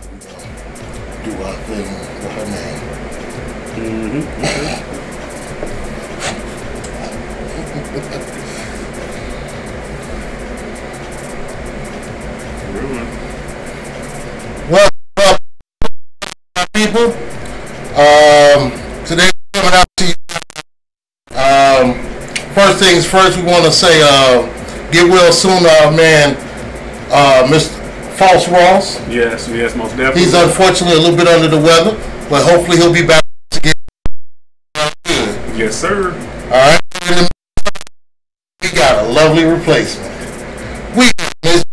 Do our thing with her name. Well, people, today we're coming out to you. First things first, we want to say, get well soon, man, Mr. False Ross. Yes, most definitely. He's unfortunately a little bit under the weather, but hopefully he'll be back again. Yes, sir. All right. We got a lovely replacement. We got Miss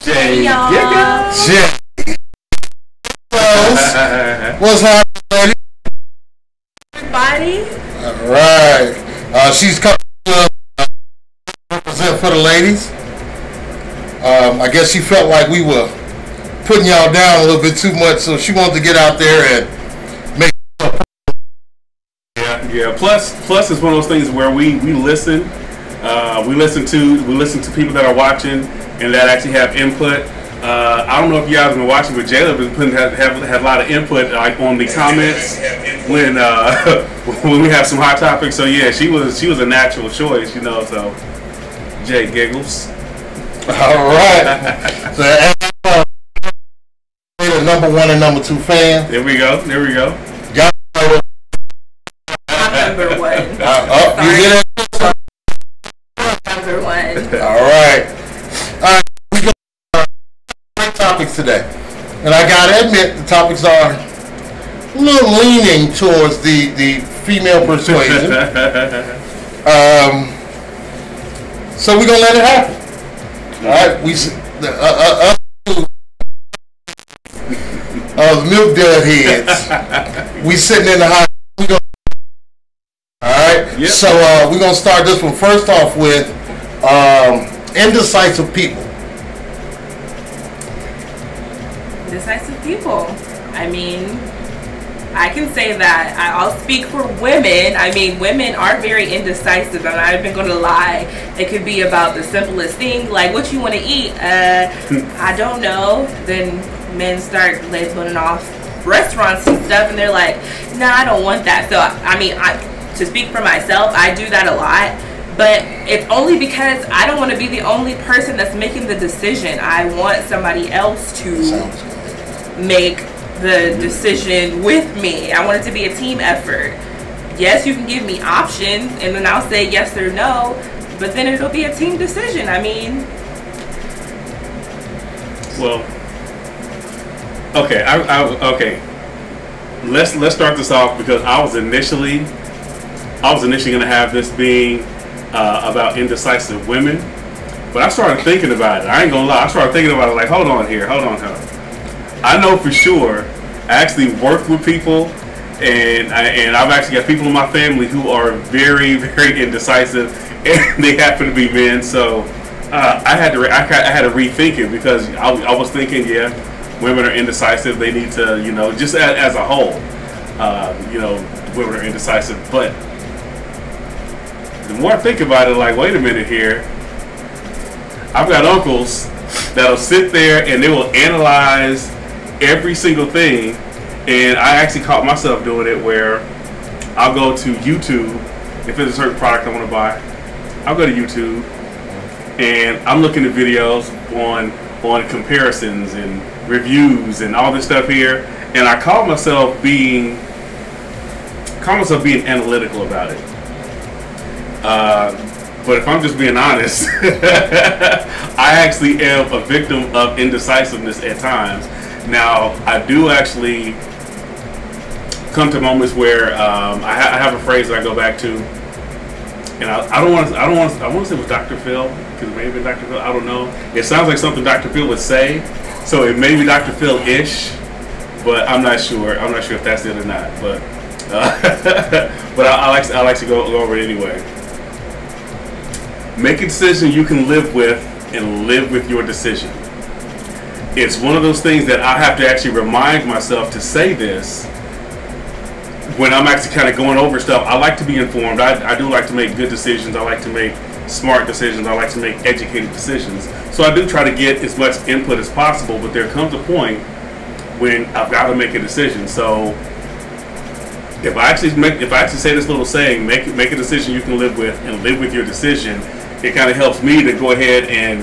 Jay. Jay. What's happening, lady? Everybody. All right. She's coming to represent for the ladies. I guess she felt like we were putting y'all down a little bit too much, so she wanted to get out there and make. Yeah. Plus it's one of those things where we listen. We listen to people that are watching and that actually have input. I don't know if you guys have been watching, but Jayla has had a lot of input, like on the comments when when we have some hot topics. So yeah, she was a natural choice, So Jay giggles. All right. So the number 1 and number 2 fan. There we go. Y'all know Number 1. you get it? Number 1. All right. We got great topics today, and I gotta admit the topics are a little leaning towards the female persuasion. So we're gonna let it happen. All right, the milk dud heads. We sitting in the hot. All right. Yep. So we're gonna start this one first off with indecisive people. Indecisive people. I mean, I can say that. I'll speak for women. I mean, women are very indecisive. I'm not even going to lie. It could be about the simplest thing, like what you want to eat. I don't know. Then men start labeling off restaurants and stuff, and they're like, nah, I don't want that. So, I mean, to speak for myself, I do that a lot. But it's only because I don't want to be the only person that's making the decision. I want somebody else to make the decision with me. I want it to be a team effort. Yes, you can give me options and then I'll say yes or no, but then it'll be a team decision. I mean, well, okay, okay. Let's start this off because I was initially going to have this being about indecisive women, but I started thinking about it. I ain't gonna lie. I started thinking about it like, hold on. I know for sure. I actually work with people, and I've actually got people in my family who are very, very indecisive, and they happen to be men. So I had to rethink it because I was thinking, yeah, women are indecisive. They need to, just as a whole, women are indecisive. But the more I think about it, like, wait a minute here. I've got uncles that'll sit there and they will analyze every single thing, and I actually caught myself doing it where I'll go to YouTube if there's a certain product I want to buy. I'll go to YouTube and I'm looking at videos on comparisons and reviews and all this stuff here, and I call myself being analytical about it. But if I'm just being honest, I actually am a victim of indecisiveness at times. Now, I do actually come to moments where I have a phrase that I go back to, and I want to say it was Dr. Phil, because it may have been Dr. Phil. I don't know. It sounds like something Dr. Phil would say, so it may be Dr. Phil-ish, but I'm not sure. I'm not sure if that's it or not. But but I like to go over it anyway. Make a decision you can live with, and live with your decision. It's one of those things that I have to actually remind myself to say this when I'm actually kind of going over stuff. I like to be informed. I do like to make good decisions. I like to make smart decisions. I like to make educated decisions. So I do try to get as much input as possible, but there comes a point when I've got to make a decision. So if I actually say this little saying, make a decision you can live with and live with your decision, it kind of helps me to go ahead and,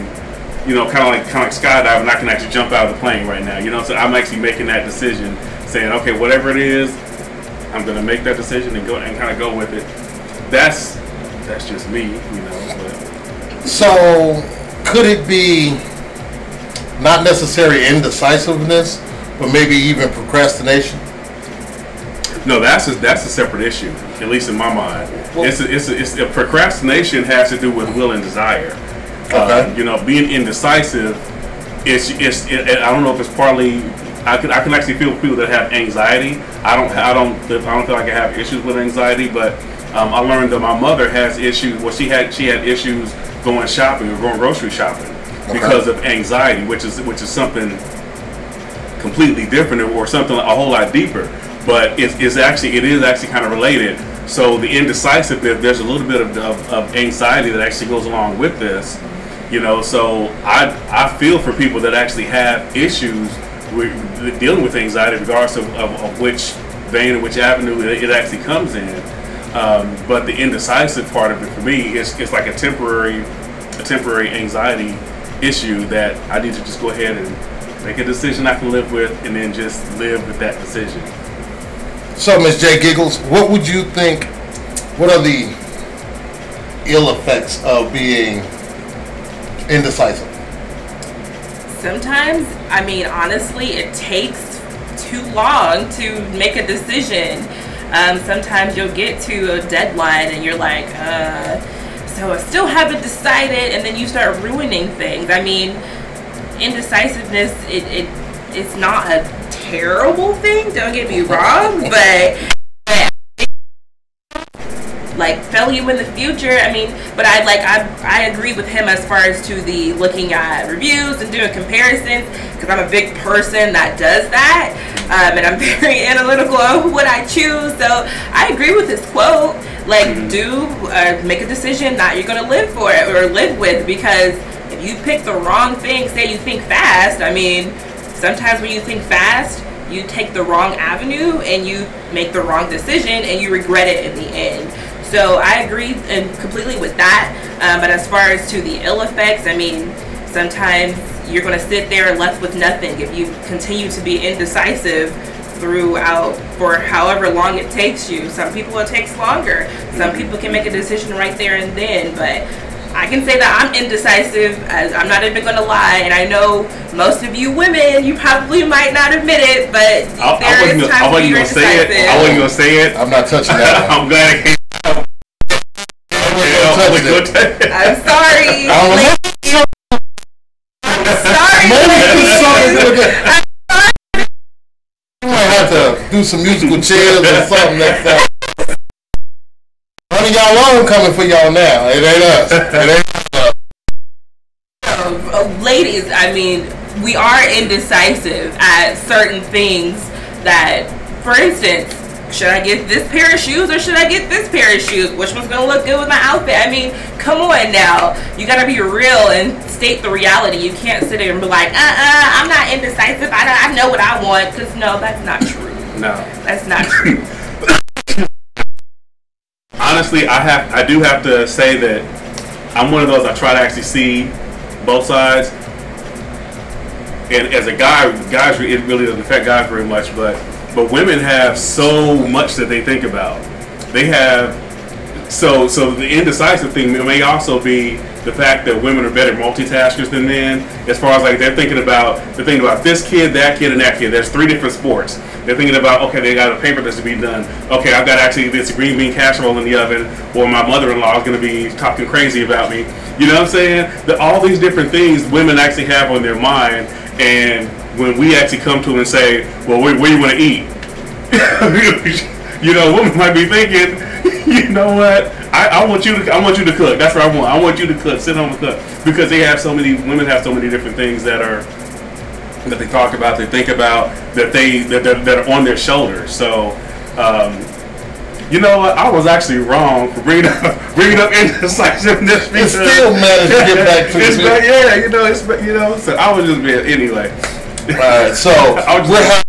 you know, kind of like skydiving. I can actually jump out of the plane right now. You know, so I'm actually making that decision, saying, okay, whatever it is, I'm gonna make that decision and go and kind of go with it. That's just me, you know. But. So could it be not necessarily indecisiveness, but maybe even procrastination? No, that's a separate issue, at least in my mind. Well, it's procrastination has to do with will and desire. Okay. You know, being indecisive, I don't know if it's partly. I can actually feel people that have anxiety. I don't feel like I have issues with anxiety, but I learned that my mother has issues. Well, she had issues going shopping or going grocery shopping because of anxiety, which is something completely different or something a whole lot deeper. But it is actually kind of related. So the indecisiveness, there's a little bit of anxiety that actually goes along with this. You know, so I feel for people that actually have issues with dealing with anxiety, regardless of which vein or which avenue it actually comes in. But the indecisive part of it for me is like a temporary anxiety issue that I need to just go ahead and make a decision I can live with, and then just live with that decision. So, Ms. J. Giggles, what would you think? What are the ill effects of being indecisive? Sometimes, I mean, honestly, it takes too long to make a decision. Sometimes you'll get to a deadline and you're like, so I still haven't decided, and then you start ruining things. I mean, indecisiveness, it's not a terrible thing, don't get me wrong, but like fail you in the future. I mean, but I agree with him as far as to the looking at reviews and doing comparisons, because I'm a big person that does that, and I'm very analytical of what I choose. So I agree with his quote, like make a decision that you're going to live for it or live with, because if you pick the wrong thing, say you think fast, I mean, sometimes when you think fast, you take the wrong avenue and you make the wrong decision and you regret it in the end. So I agree completely with that. But as far as to the ill effects, I mean, sometimes you're going to sit there left with nothing if you continue to be indecisive throughout for however long it takes you. Some people it takes longer. Some people can make a decision right there and then, but I can say that I'm indecisive, as I'm not even going to lie, and I know most of you women, you probably might not admit it, but there is times when you're indecisive. I wasn't going to say it. I'm not touching that one. I'm glad it came out. I'm sorry. I'm sorry. You might have to do some musical chairs or something next time. One of y'all on coming for y'all now. It ain't us. It ain't us. Ladies, I mean, we are indecisive at certain things that, for instance, should I get this pair of shoes or should I get this pair of shoes? Which one's going to look good with my outfit? I mean, come on now. You got to be real and state the reality. You can't sit there and be like, I'm not indecisive. I know what I want. Because, no, that's not true. No. That's not true. Honestly, I do have to say that I'm one of those, I try to actually see both sides. And as a guy, guys, it really doesn't affect guys very much, but women have so much that they think about. They have so the indecisive thing may also be the fact that women are better multitaskers than men, as far as like they're thinking about this kid, that kid, and that kid. There's 3 different sports. They're thinking about, okay, they got a paper that's to be done. Okay, I've got actually this green bean casserole in the oven, or my mother-in-law is going to be talking crazy about me. You know what I'm saying? All these different things women actually have on their mind, and when we actually come to them and say, well, where you want to eat? You know, women might be thinking, you know what? I want you to cook. That's what I want. I want you to cook. Sit home and cook, because women have so many different things that they talk about, they think about, that are on their shoulders. So, you know what? I was actually wrong for bringing up indecisiveness. It still managed to get back to it. Yeah, you know. So I was just being anyway. All right. So we're having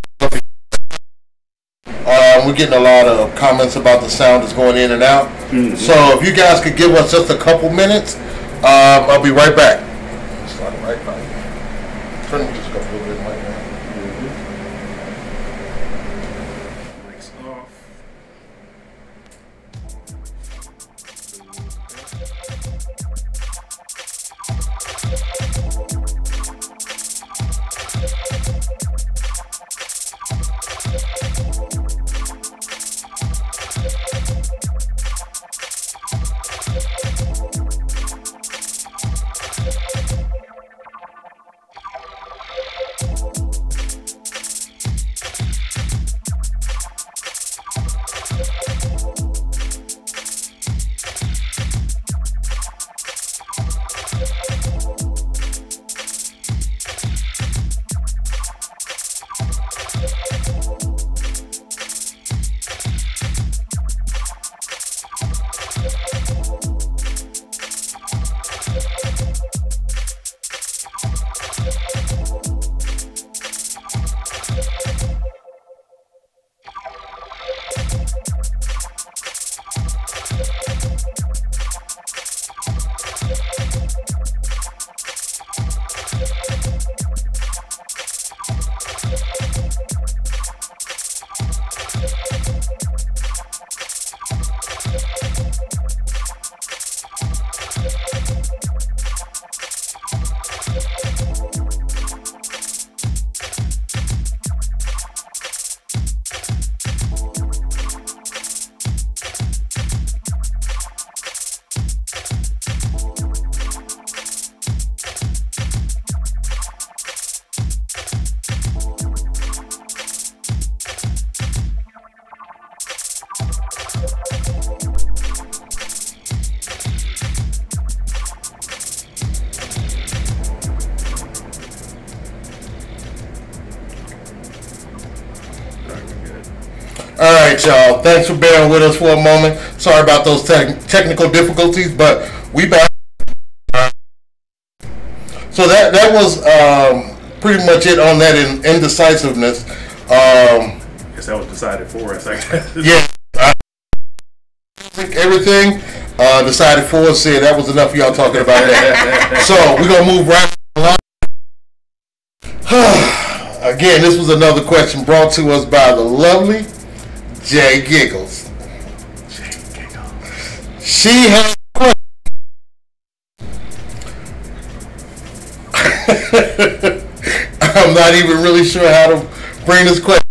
We're getting a lot of comments about the sound that's going in and out. Mm-hmm. So if you guys could give us just a couple minutes, I'll be right back. Start right back. Turn the music up a little bit right now. Mic's off. All right, y'all. Thanks for bearing with us for a moment. Sorry about those technical difficulties, but we back. So that was pretty much it on that indecisiveness. Guess that was decided for us, I guess. Yeah. Everything decided for us. Said that was enough of y'all talking about that. So we're going to move right along. Again, this was another question brought to us by the lovely Jay Giggles. She has a question. I'm not even really sure how to bring this question.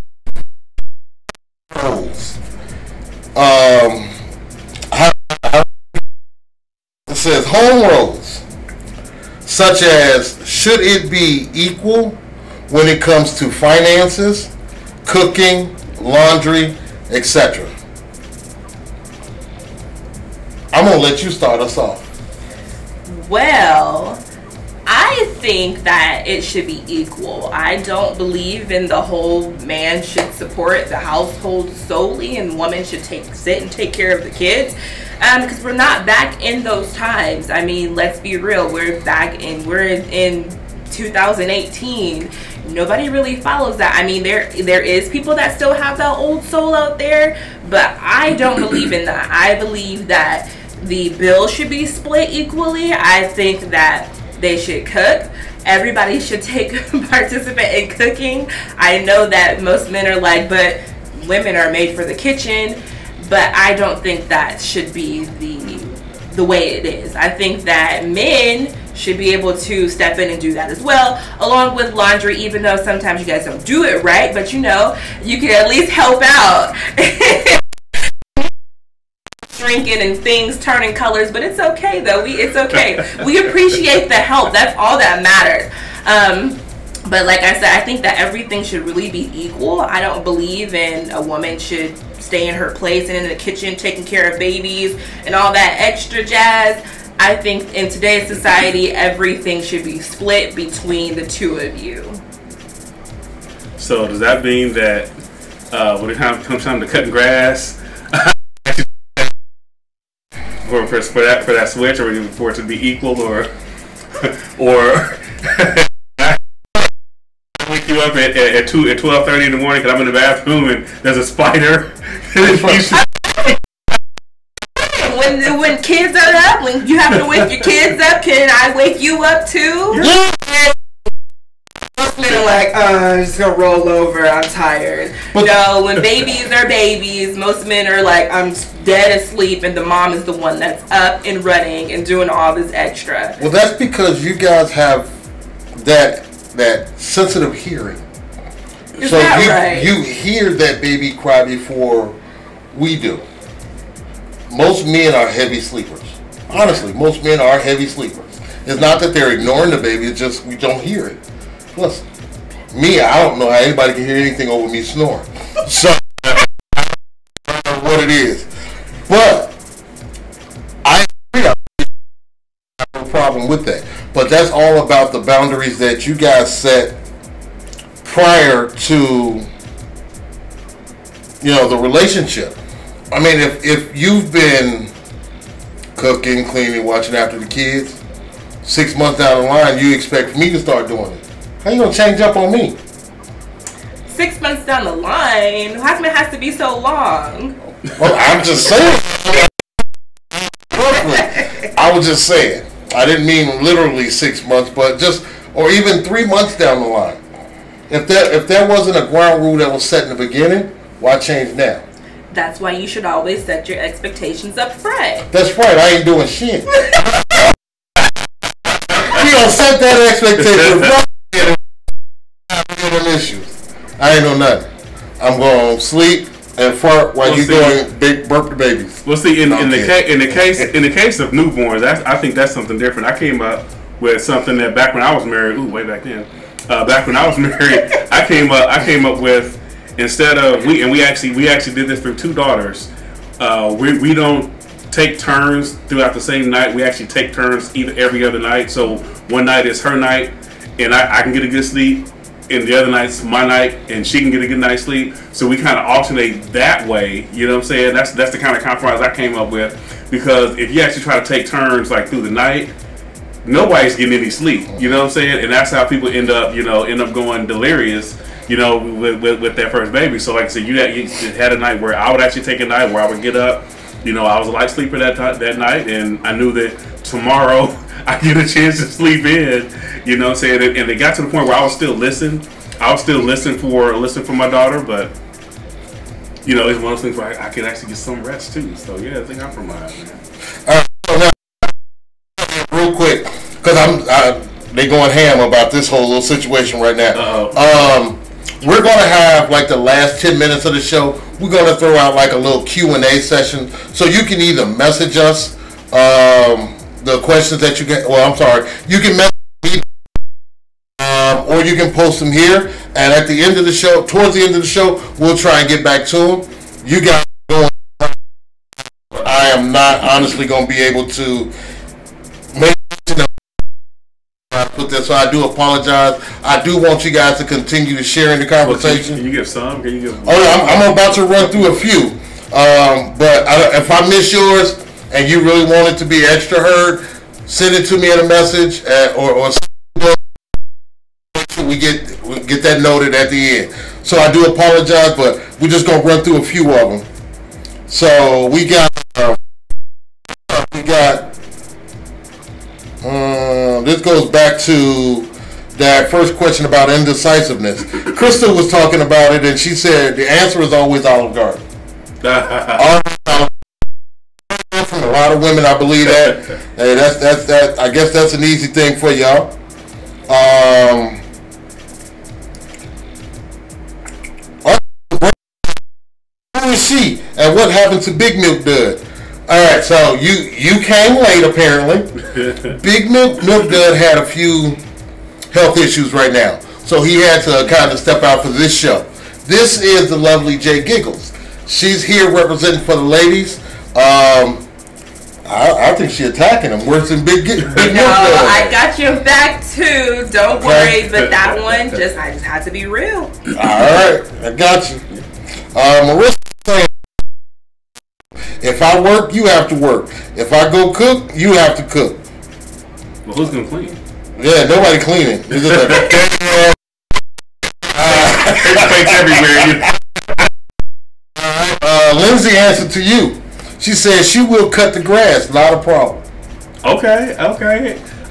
It says home roles, such as should it be equal when it comes to finances, cooking, laundry, etc. I'm going to let you start us off. Well, I think that it should be equal. I don't believe in the whole man should support the household solely and woman should sit and take care of the kids. Because we're not back in those times. I mean, let's be real. We're in 2018. Nobody really follows that. I mean, there is people that still have that old soul out there, but I don't believe in that. I believe that the bill should be split equally. I think that they should cook. Everybody should participate in cooking. I know that most men are like, but women are made for the kitchen. But I don't think that should be the way it is. I think that men should be able to step in and do that as well, along with laundry, even though sometimes you guys don't do it right, but you know, you can at least help out. Shrinking and things turning colors, but it's okay though. It's okay. We appreciate the help. That's all that matters. But like I said, I think that everything should really be equal. I don't believe in a woman should stay in her place and in the kitchen taking care of babies and all that extra jazz. I think in today's society, everything should be split between the two of you. So does that mean that when it comes time to cutting grass, for that switch, or for it to be equal, or wake you up at 12:30 in the morning because I'm in the bathroom and there's a spider When kids are up, when you have to wake your kids up, can I wake you up too? Yeah. Most men are like, I'm just gonna roll over, I'm tired. But no, when babies are babies, most men are like, I'm dead asleep, and the mom is the one that's up and running and doing all this extra. Well, that's because you guys have that sensitive hearing. Is that right? You hear that baby cry before we do. Most men are heavy sleepers. Honestly, most men are heavy sleepers. It's not that they're ignoring the baby, it's just we don't hear it. Plus, me, I don't know how anybody can hear anything over me snoring. So, I don't know what it is. But, I agree. I have no problem with that. But that's all about the boundaries that you guys set prior to, the relationship. I mean, if you've been cooking, cleaning, watching after the kids, 6 months down the line, you expect me to start doing it. How you gonna change up on me? 6 months down the line? How come it has to be so long? Well, I'm just saying. I was just saying. I didn't mean literally 6 months, but or even 3 months down the line. If there wasn't a ground rule that was set in the beginning, why change now? That's why you should always set your expectations up front. That's right. I ain't doing shit. You don't set that expectation. Issues. I ain't know nothing. I'm going to sleep and fart while you going burp the babies. Well, see, in the case of newborns, I think that's something different. I came up with something that back when I was married, way back then. Back when I was married, I came up with. Instead of we actually did this for 2 daughters. We don't take turns throughout the same night. We actually take turns every other night. So one night is her night, and I can get a good sleep, and the other night's my night, and she can get a good night's sleep. So we kind of alternate that way. You know what I'm saying? That's the kind of compromise I came up with, because if you actually try to take turns like through the night, nobody's getting any sleep. You know what I'm saying? And that's how people end up going delirious. With that first baby. So like I said, you had a night where I would actually take a night where I would get up. I was a light sleeper that night, and I knew that tomorrow I get a chance to sleep in. You know what I'm saying? And it got to the point where I was still listening. I was still listening for my daughter, but it's one of those things where I could actually get some rest too. So yeah, I think I'm provided, man. So now, real quick, because they going ham about this whole little situation right now. We're going to have like the last 10 minutes of the show. We're going to throw out like a little Q&A session. So you can either message us the questions that you get. Well, I'm sorry. You can message me or you can post them here. And at the end of the show, towards the end of the show, we'll try and get back to them. You guys going. I am not honestly going to be able to make put this, so I do apologize. I do want you guys to continue to share in the conversation. Can you give some? Can you give? Oh, yeah, I'm about to run through a few. But if I miss yours and you really want it to be extra heard, send it to me in a message or make sure we get that noted at the end. So I do apologize, but we're just gonna run through a few of them. So we got. This goes back to that first question about indecisiveness. Crystal was talking about it, and she said the answer is always Olive Garden. From a lot of women, I believe that. Hey, that's I guess that's an easy thing for y'all. Who is she, and what happened to Big Milk Dud? All right, so you came late apparently. Big Milk Dud had a few health issues right now, so he had to kind of step out for this show. This is the lovely Jay Giggles. She's here representing for the ladies. I think she's attacking him worse than Big Milk Dud. No, I got your back too. Don't worry, but that one I just had to be real. All right, I got you. Marissa saying, if I work, you have to work. If I go cook, you have to cook. Well, who's gonna clean? Yeah, nobody cleaning. It's just everywhere. answer to you. She says she will cut the grass, not a problem. Okay.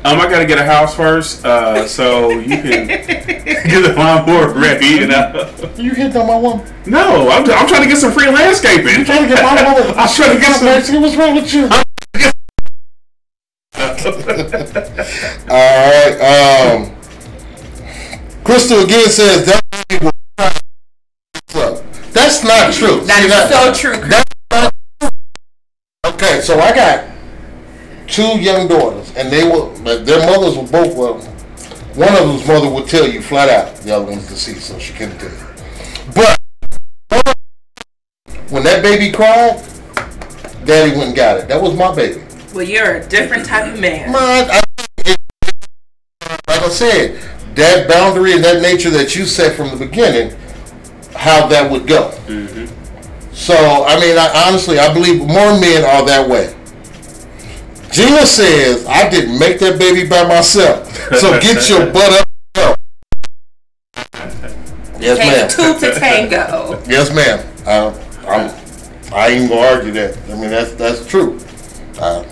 I gotta get a house first, so you can get the lawnmower ready. You hitting on my woman? No, I'm trying to get some free landscaping. I'm trying to get my woman. I'm trying to get some. What's wrong with you? All right. Crystal again says that. That's not true. That is so true. That's not true. Okay, so I got 2 young daughters, and their mothers were both. Well, one of them's mother would tell you flat out. The other one's deceased, so she couldn't tell you. But when that baby cried, Daddy went and got it. That was my baby. Well, you're a different type of man. Like I said, that boundary and that nature that you set from the beginning, how that would go. Mm-hmm. So, I mean, I believe more men are that way. Gina says, I didn't make that baby by myself. So get your butt up. Yes, ma'am. 2 to tango. Yes, ma'am. I ain't gonna argue that. I mean, that's true. Yeah,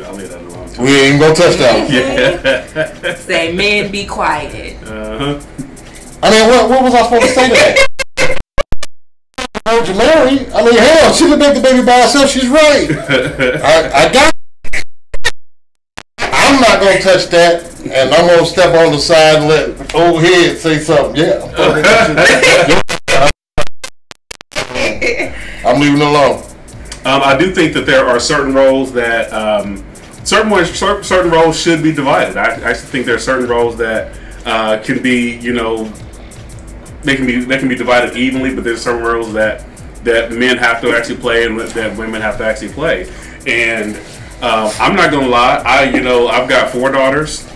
I'll leave that alone. We ain't gonna touch that one. Yeah. Say, men, be quiet. I mean, what was I supposed to say to that? Virgin Mary? I mean, hell, she could make the baby by herself. She's right. I got it. I'm not going to touch that, and I'm going to step on the side and let old head say something. Yeah. I'm leaving it alone. I do think that there are certain roles that certain roles should be divided. I actually think there are certain roles that can be, they can be divided evenly, but there's certain roles that men have to actually play and that women have to actually play. And I'm not gonna lie, I've got 4 daughters,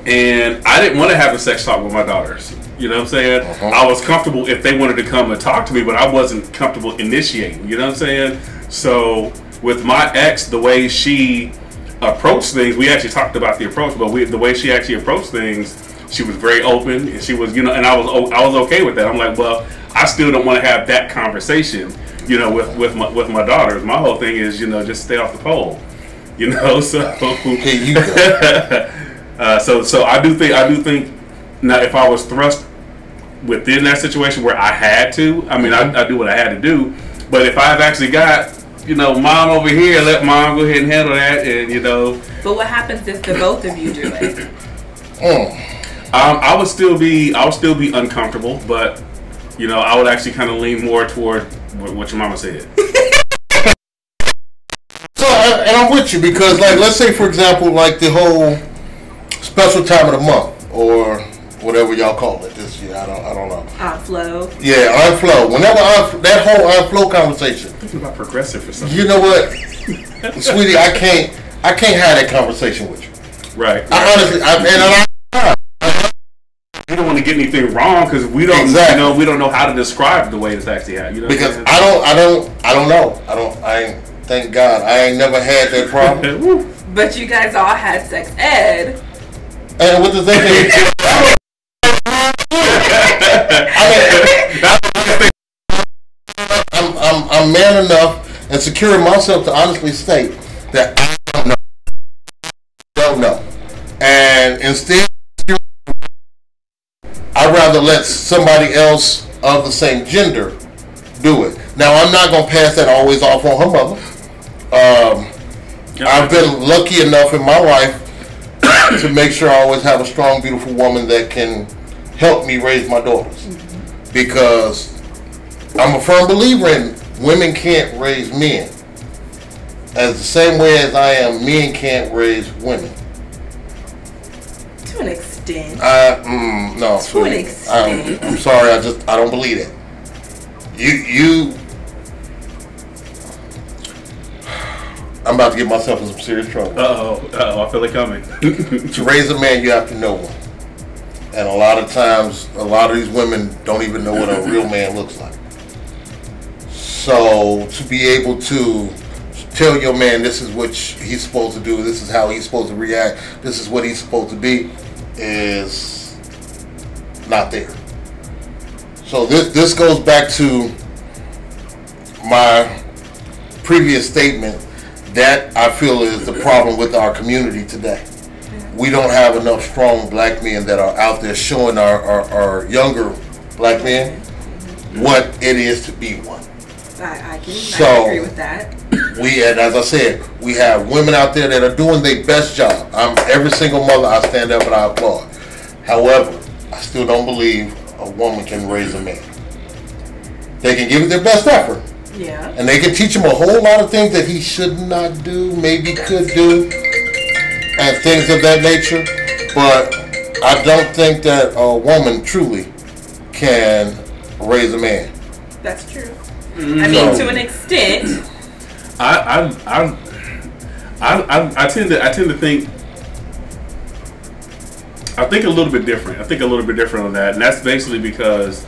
and I didn't want to have a sex talk with my daughters. You know what I'm saying? Uh-huh. I was comfortable if they wanted to come and talk to me, but I wasn't comfortable initiating. You know what I'm saying? So with my ex, the way she approached things, we actually talked about the approach, but the way she actually approached things, she was very open, and she was, and I was okay with that. I'm like, well, I still don't want to have that conversation, with my daughters. My whole thing is, just stay off the pole, So, Here you go. So I do think now if I was thrust within that situation where I had to, I mean, I do what I had to do. But if I've actually got, mom over here, let mom go ahead and handle that, and But what happens if the both of you do it? I would still be uncomfortable, but I would actually kind of lean more toward what your mama said. So, and I'm with you because, like, let's say for example, like the whole special time of the month or whatever y'all call it this year. I don't know. Flow. Yeah, unflow. Whenever that whole unflow conversation. Thinking about progressive or something. You know what, sweetie, I can't have that conversation with you. Right. I honestly, you don't want to get anything wrong because we don't, we don't know how to describe the way it's actually happening. Because I don't know. Thank God, I ain't never had that problem. But you guys all had sex ed. And what does that mean? I'm man enough and secure in myself to honestly state that I don't know. And instead, I'd rather let somebody else of the same gender do it. Now, I'm not going to pass that always off on her mother. I've been lucky enough in my life to make sure I always have a strong, beautiful woman that can help me raise my daughters. Because I'm a firm believer in women can't raise men. As the same way as I am, men can't raise women. To an extent. No. To an extent. I'm sorry, I don't believe that. I'm about to get myself in some serious trouble. I feel it coming. To raise a man, you have to know one. And a lot of times, a lot of these women don't even know what a real man looks like. So, to be able to tell your man this is what he's supposed to do, this is how he's supposed to react, this is what he's supposed to be, is not there. So this goes back to my previous statement, that I feel is the problem with our community today. We don't have enough strong black men that are out there showing our younger black men what it is to be one. I can agree with that. And as I said, we have women out there that are doing their best job. Every single mother, I stand up and I applaud. However, I still don't believe a woman can raise a man. They can give it their best effort. Yeah. And they can teach him a whole lot of things that he should not do, maybe could do, and things of that nature. But I don't think that a woman truly can raise a man. That's true. I mean, to an extent. I tend to think. I think a little bit different. On that, and that's basically because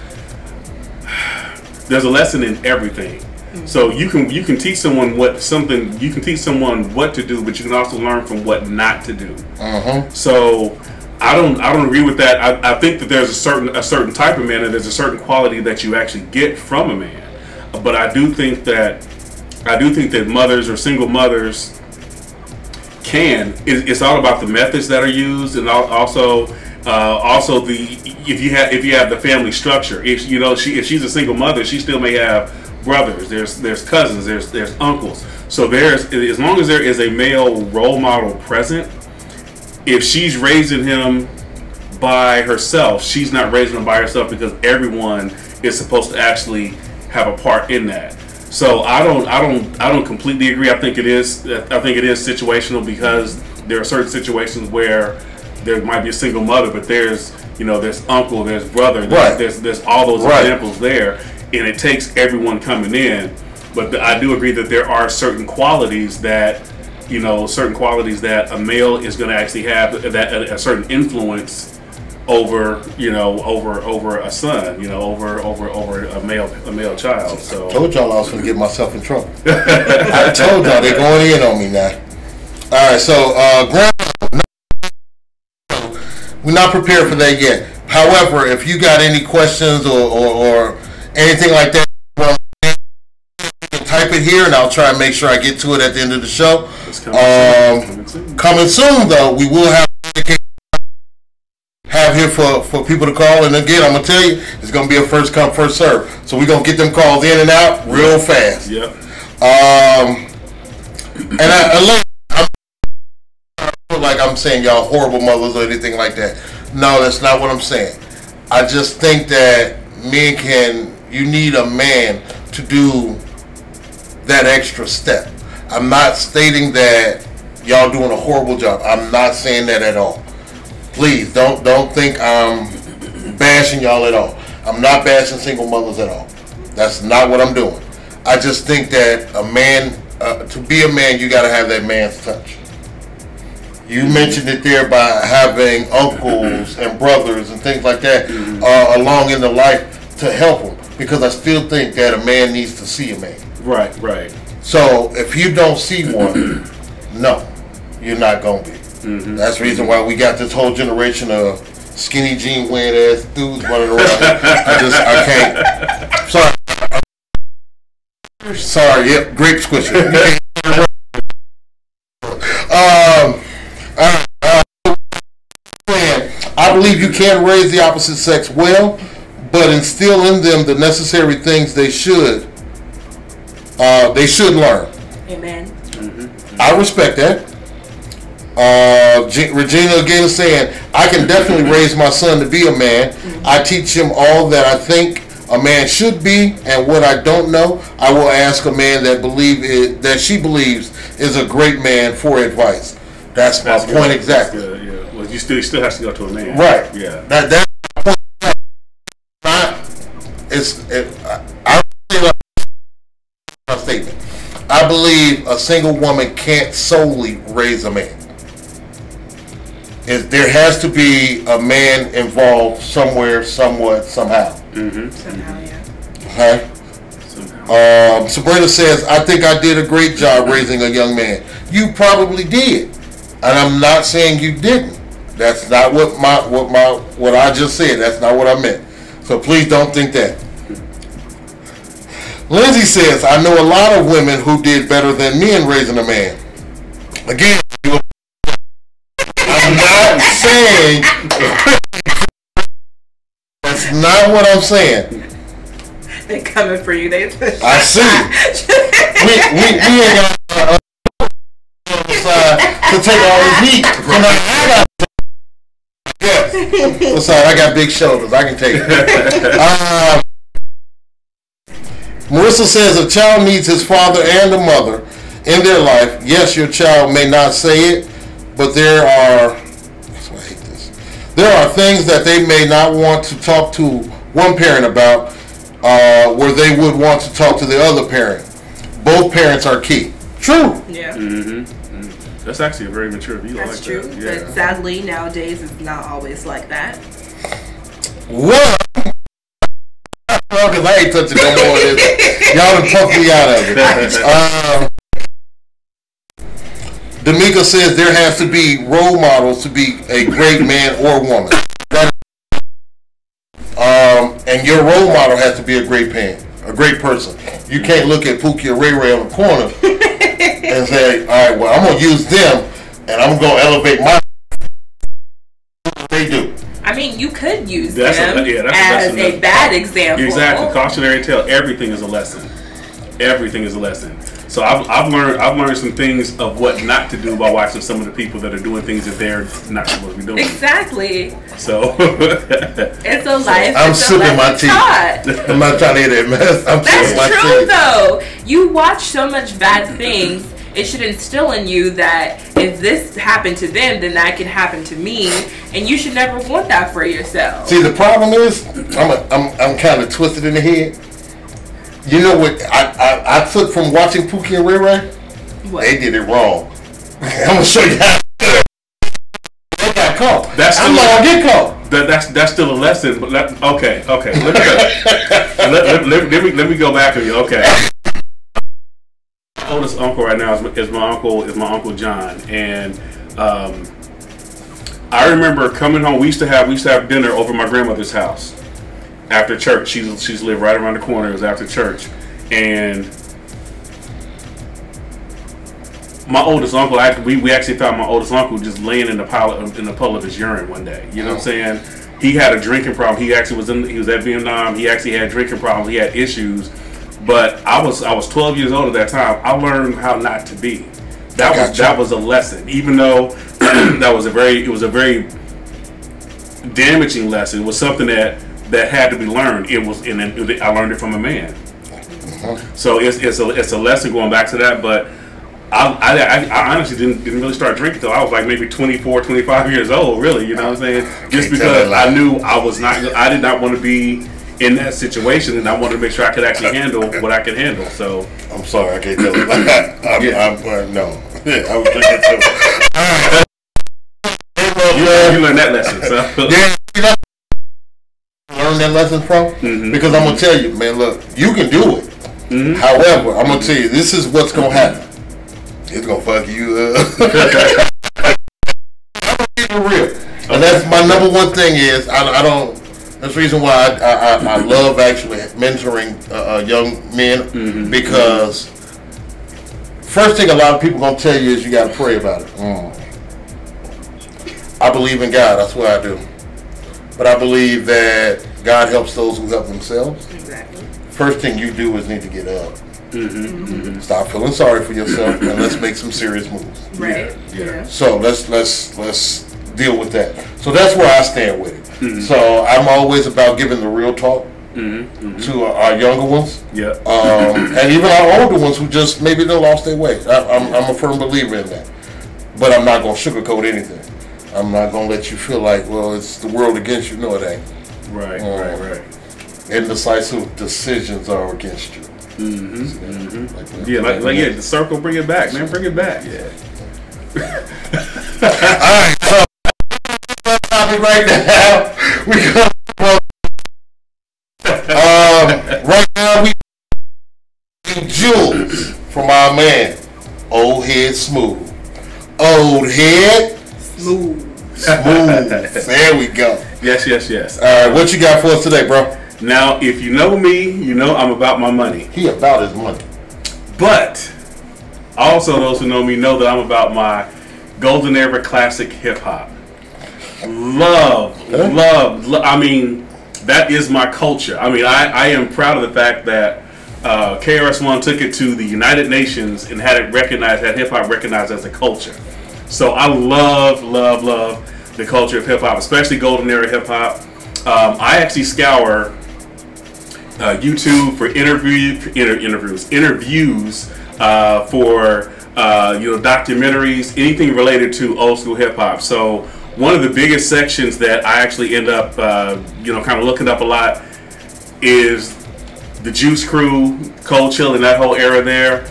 there's a lesson in everything. Mm-hmm. So you can teach someone what to do, but you can also learn from what not to do. Mm-hmm. So I don't agree with that. I think that there's a certain type of man, and there's a certain quality that you actually get from a man. But I do think that mothers or single mothers it's all about the methods that are used, and also if you have the family structure. If she's a single mother, she still may have brothers. There's cousins. There's uncles. So as long as there is a male role model present, if she's raising him by herself, she's not raising him by herself, because everyone is supposed to actually have a part in that. So I don't completely agree. I think it is situational, because there are certain situations where there might be a single mother, but there's uncle, there's brother, there's all those examples there, and it takes everyone coming in. But I do agree that there are certain qualities that a male is going to actually have, that a certain influence over a son, over a male child. So I told y'all I was going to get myself in trouble. I told y'all they're going in on me now. All right, so we're not prepared for that yet. However, if you got any questions or anything like that, type it here, and I'll try and make sure I get to it at the end of the show. Coming soon, though, we will have here for people to call, and again, I'm gonna tell you, it's gonna be a first come first serve. So we're gonna get them calls in and out real fast. Yeah. And I feel like I'm saying y'all horrible mothers or anything like that. No, that's not what I'm saying. I just think that you need a man to do that extra step. I'm not stating that y'all doing a horrible job. I'm not saying that at all. Please don't think I'm bashing y'all at all. I'm not bashing single mothers at all. That's not what I'm doing. I just think that a man, to be a man, you got to have that man's touch. You mentioned it there by having uncles and brothers and things like that along in the life to help him, because I still think that a man needs to see a man. Right. So if you don't see one, no, you're not going to be. Mm-hmm. That's the reason why we got this whole generation of skinny jean wearing ass dudes running around. I can't. Sorry. Yep. Grape squisher. I believe you can raise the opposite sex well, but instill in them the necessary things they should learn. Amen. Mm-hmm. I respect that. Regina again is saying, I can definitely raise my son to be a man. Mm-hmm. I teach him all that I think a man should be, and what I don't know, I will ask a man that she believes is a great man for advice. That's my point exactly. Yeah. Well, you still has to go to a man. Right. Yeah. That's my statement. I believe a single woman can't solely raise a man. There has to be a man involved somewhere, somewhat, somehow. Mm-hmm. Somehow, yeah. Okay. Sabrina says, I think I did a great job raising a young man. You probably did, and I'm not saying you didn't. That's not what I just said. That's not what I meant. So please don't think that. Lindsay says, I know a lot of women who did better than me in raising a man. Again, I'm not saying that's not what I'm saying. They coming for you. They. I see. we ain't got to take all this heat. Yes. Sorry, I got big shoulders. I can take it. Marissa says a child needs his father and a mother in their life. Yes, your child may not say it, but there are. That's why I hate this. There are things that they may not want to talk to one parent about, where they would want to talk to the other parent. Both parents are key. True. Yeah. Mm-hmm. That's actually a very mature view. That's like true. That. Yeah. But sadly, nowadays it's not always like that. Well, because I ain't touching no more of this. Y'all done pumped me out of it. D'Amica says there has to be role models to be a great man or woman. And your role model has to be a great person. You can't look at Pookie or Ray Ray on the corner and say, all right, well, I'm going to use them and I'm going to elevate my. They do. I mean, you could use them as a bad example. Exactly. Cautionary tale. Everything is a lesson. Everything is a lesson. So I've learned some things of what not to do by watching some of the people that are doing things that they're not supposed to be doing. Exactly. So it's a life. I'm sipping my tea. I'm not trying to hear that mess. That's true though. You watch so much bad things. It should instill in you that if this happened to them, then that can happen to me, and you should never want that for yourself. See, the problem is, I'm kind of twisted in the head. You know what I took from watching Pookie and Ray Ray? What? They did it wrong. I'm gonna show you how. They got caught. I'm not gonna get caught. That's still a lesson. But okay. Let me go back to you. Okay. My oldest uncle right now is my uncle John, and I remember coming home. We used to have dinner over my grandmother's house after church. She's lived right around the corner. It was after church, and my oldest uncle, we actually found my oldest uncle just laying in the puddle of his urine one day. You know what I'm saying? He had a drinking problem. He was at Vietnam. He actually had drinking problems. He had issues. But I was 12 years old at that time. I learned how not to be. That was a lesson. Even though it was a very damaging lesson. It was something that had to be learned. I learned it from a man. So it's a lesson going back to that. But I honestly didn't really start drinking until I was like maybe 24, 25 years old. Really, you know what I'm saying? Just because I knew I did not want to be in that situation, and I wanted to make sure I could actually handle what I could handle. So I'm sorry, I can't tell you. No, I was drinking too. You learned that lesson. So yeah, learn that lesson from because I'm gonna tell you, man. Look, you can do it. However, I'm gonna tell you, this is what's gonna happen. It's gonna fuck you up. I'm gonna keep it real, and that's my number one thing. Is I don't. That's the reason why I love actually mentoring young men because first thing a lot of people gonna tell you is you gotta pray about it. I believe in God. That's what I do. But I believe that God helps those who help themselves. Exactly. First thing you do is need to get up. Stop feeling sorry for yourself and let's make some serious moves. Right. Yeah. So let's deal with that. So that's where I stand with it. So I'm always about giving the real talk to our younger ones. Yeah. And even our older ones who just maybe they lost their way. I'm a firm believer in that. But I'm not going to sugarcoat anything. I'm not going to let you feel like, well, it's the world against you. No, it ain't. Right. Indecisive decisions are against you. The circle, bring it back, man. Bring it back. Yeah. All right, so right now we go. Right now we jewels from our man, Old Head Smooth. Old Head Smooth. There we go. Yes. All right, what you got for us today, bro? Now, if you know me, you know I'm about my money. He about his money. But also, those who know me know that I'm about my golden era classic hip hop. Love. I mean, that is my culture. I mean, I am proud of the fact that KRS-One took it to the United Nations and had it recognized, had hip hop recognized as a culture. So I love the culture of hip hop, especially golden era hip hop. I actually scour YouTube for interviews for documentaries, anything related to old school hip hop. So one of the biggest sections that I actually end up kind of looking up a lot is the Juice Crew, Cold Chill, and that whole era there.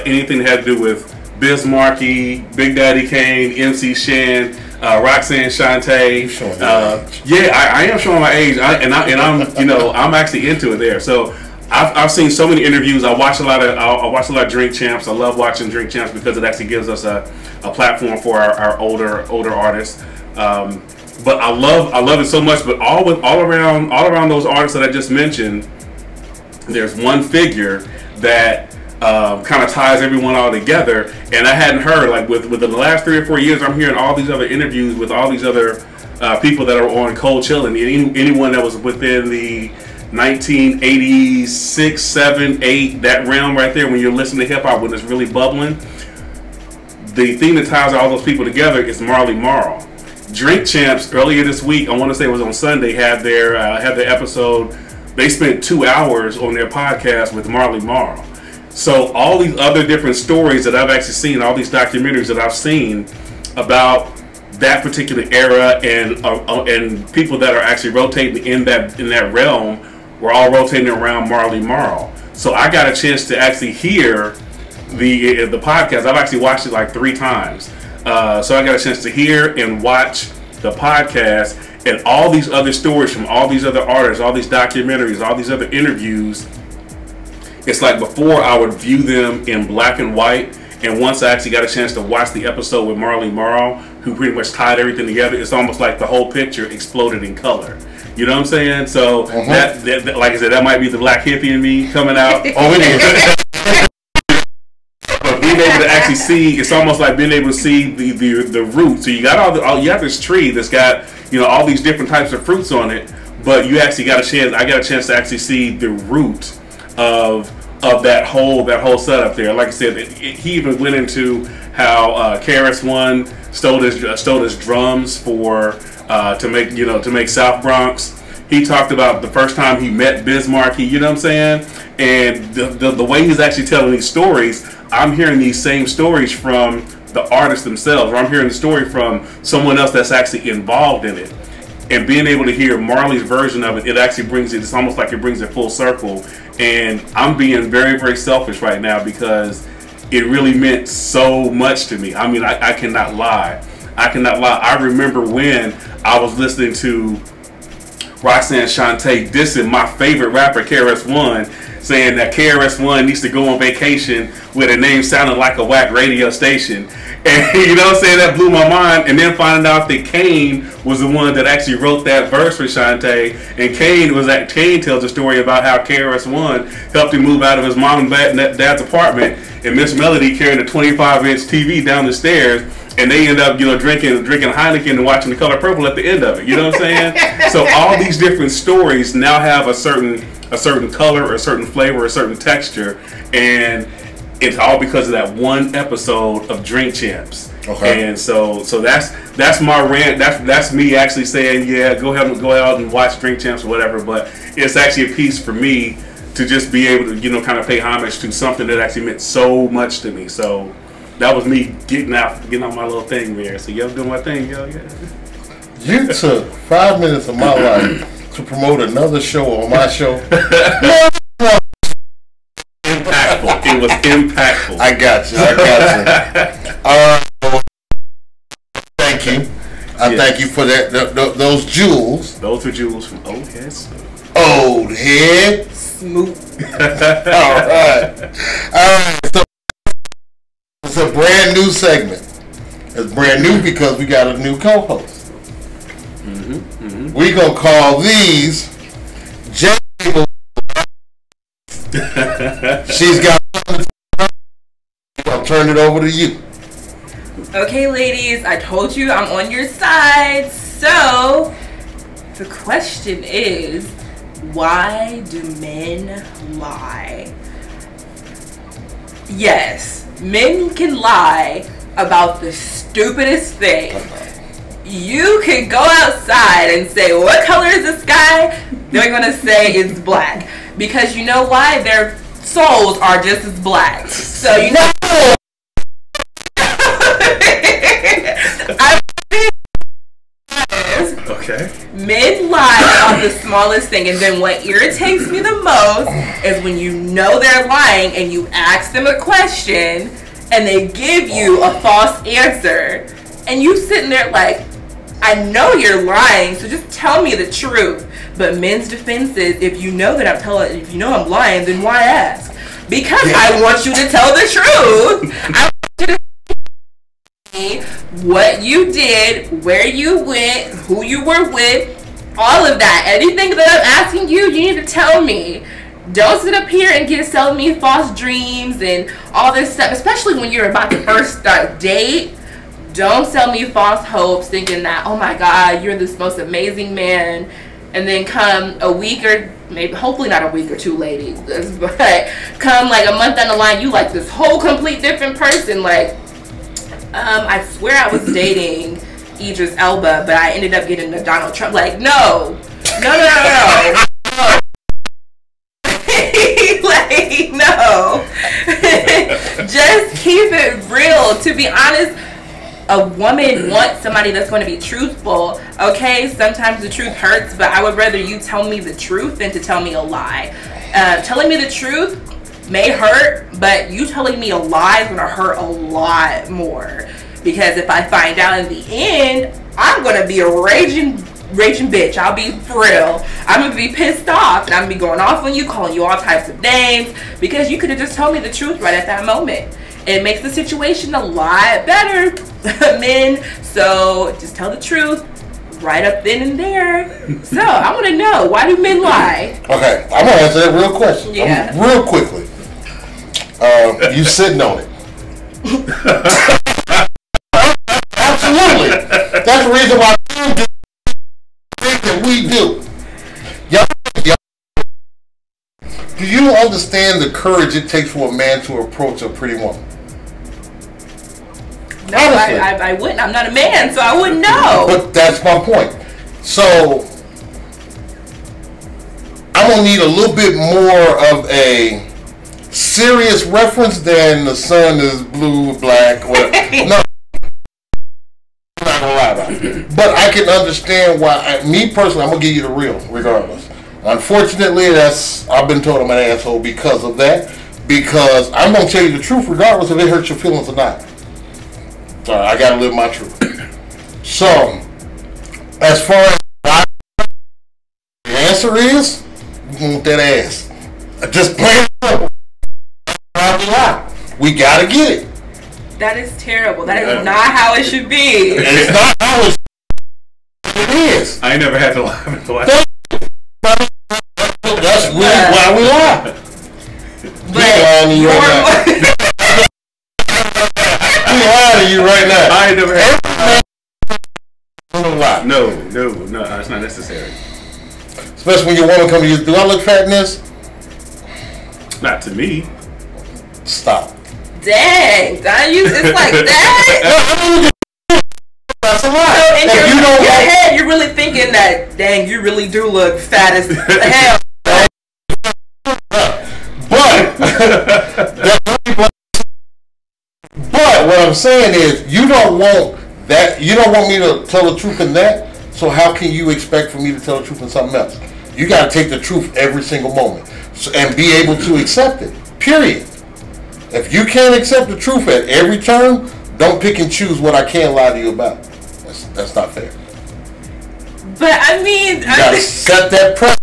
Anything that had to do with Biz Markie, Big Daddy Kane, MC Shan, Roxanne Shante. I am showing my age, I'm actually into it there. So I've seen so many interviews. I watch a lot of Drink Champs. I love watching Drink Champs because it actually gives us a platform for our older artists. But I love it so much. But all around those artists that I just mentioned, there's one figure that kind of ties everyone all together. And I hadn't heard, like within the last 3 or 4 years, I'm hearing all these other interviews with all these other people that are on Cold Chill, and anyone that was within the 1986, 7, 8, that realm right there, when you're listening to hip hop, when it's really bubbling. The thing that ties all those people together is Marley Marl. Drink Champs earlier this week, I want to say it was on Sunday, had their episode. They spent 2 hours on their podcast with Marley Marl. So all these other different stories that I've actually seen, all these documentaries that I've seen about that particular era, and people that are actually rotating in that realm, were all rotating around Marley Marl. So I got a chance to actually hear the podcast. I've actually watched it like 3 times. So I got a chance to hear and watch the podcast, and all these other stories from all these other artists, all these documentaries, all these other interviews. It's like before I would view them in black and white, and once I actually got a chance to watch the episode with Marley Marl, who pretty much tied everything together, it's almost like the whole picture exploded in color. You know what I'm saying? So that like I said, that might be the black hippie in me coming out. Oh, it is. But being able to actually see, it's almost like being able to see the root. So you got you got this tree that's got all these different types of fruits on it, but you actually got a chance. I got a chance to actually see the root of that whole setup there. Like I said, he even went into how KRS-One stole his drums to make South Bronx. He talked about the first time he met Biz Markie, you know what I'm saying? And the way he's actually telling these stories, I'm hearing these same stories from the artists themselves, or I'm hearing the story from someone else that's actually involved in it. And being able to hear Marley's version of it, it's almost like it brings it full circle. And I'm being very, very selfish right now because it really meant so much to me. I mean, I cannot lie. I remember when I was listening to Roxanne Shante dissing my favorite rapper, KRS-One, saying that KRS-One needs to go on vacation with a name sounding like a whack radio station. And you know what I'm saying? That blew my mind. And then finding out that Kane was the one that actually wrote that verse for Shante. And Kane tells a story about how KRS-One helped him move out of his mom and dad's apartment, and Miss Melody carrying a 25-inch TV down the stairs. And they end up, drinking Heineken and watching The Color Purple at the end of it. You know what I'm saying? So all these different stories now have a certain color, or a certain flavor, or a certain texture, and it's all because of that one episode of Drink Champs. Okay. And so that's my rant. That's me actually saying, yeah, go out and watch Drink Champs or whatever. But it's actually a piece for me to just be able to, kind of pay homage to something that actually meant so much to me. So that was me getting out my little thing there. So I'm doing my thing, yo. Yeah. You took 5 minutes of my life to promote another show on my show. Impactful. It was impactful. I got you. Thank you. Thank you for that. Those jewels. Those are jewels from Old Head Snoop. Old Head Snoop. All right. So it's a brand new segment. It's brand new because we got a new co-host. We're going to call these J She's got. I'll turn it over to you. Okay, ladies, I told you I'm on your side. So, the question is, why do men lie? Yes, men can lie about the stupidest thing. You can go outside and say, what color is the sky? They're going to say it's black. Because you know why? Their souls are just as black. So you know. Okay. Men lie about the smallest thing, and then what irritates me the most is when you know they're lying and you ask them a question and they give you a false answer, and you sitting there like, I know you're lying, so just tell me the truth. But men's defense is, if you know that I'm lying, then why ask? Because I want you to tell the truth. I want you to what you did, where you went, who you were with, all of that. Anything that I'm asking you, you need to tell me. Don't sit up here and selling me false dreams and all this stuff, especially when you're about to first start date. Don't sell me false hopes thinking that, oh my God, you're this most amazing man, and then come a week or maybe, hopefully not a week or two, ladies, but come like a month down the line, you like this whole complete different person. Like, I swear I was dating Idris Elba, but I ended up getting the Donald Trump. Like, no. Like, no. Just keep it real. To be honest, a woman wants somebody that's going to be truthful. Okay, sometimes the truth hurts, but I would rather you tell me the truth than to tell me a lie. Telling me the truth may hurt, but you telling me a lie is going to hurt a lot more. Because if I find out in the end, I'm going to be a raging bitch. I'll be for real. I'm going to be pissed off, and I'm going to be going off on you, calling you all types of names, because you could have just told me the truth right at that moment. It makes the situation a lot better, men. So just tell the truth right up then and there. So I want to know, why do men lie? Okay, I'm going to answer that real question. Yeah. Real quickly. You sitting on it. Absolutely. That's the reason why we do things that we do. Y'all, do you understand the courage it takes for a man to approach a pretty woman? No, I wouldn't. I'm not a man, so I wouldn't know. But that's my point. So I'm going to need a little bit more of a serious reference than the sun is blue, black, whatever. No. I'm not going to lie about it. But I can understand why, me personally, I'm going to give you the real, regardless. Unfortunately, I've been told I'm an asshole because of that. Because I'm going to tell you the truth regardless if it hurts your feelings or not. Sorry, I got to live my truth. So, as far as the answer is, we want that ass. Just plain simple. We got to get it. That is terrible. That is not how it should be. It's not how it is. I ain't never had to lie. That's really why we lie. We're lying to you right now. We're lying to you right now. I ain't never had to lie. No, it's not necessary. Especially when your woman comes to you, do I look fat in this? Not to me. Stop. Dang, it's like that. That's a lie. So in your head, you're really thinking that, dang, you really do look fat as hell. But what I'm saying is, you don't want that. You don't want me to tell the truth in that. So how can you expect for me to tell the truth in something else? You got to take the truth every single moment and be able to accept it. Period. If you can't accept the truth at every turn, don't pick and choose what I can't lie to you about. That's not fair. But I mean, you gotta set that precedent.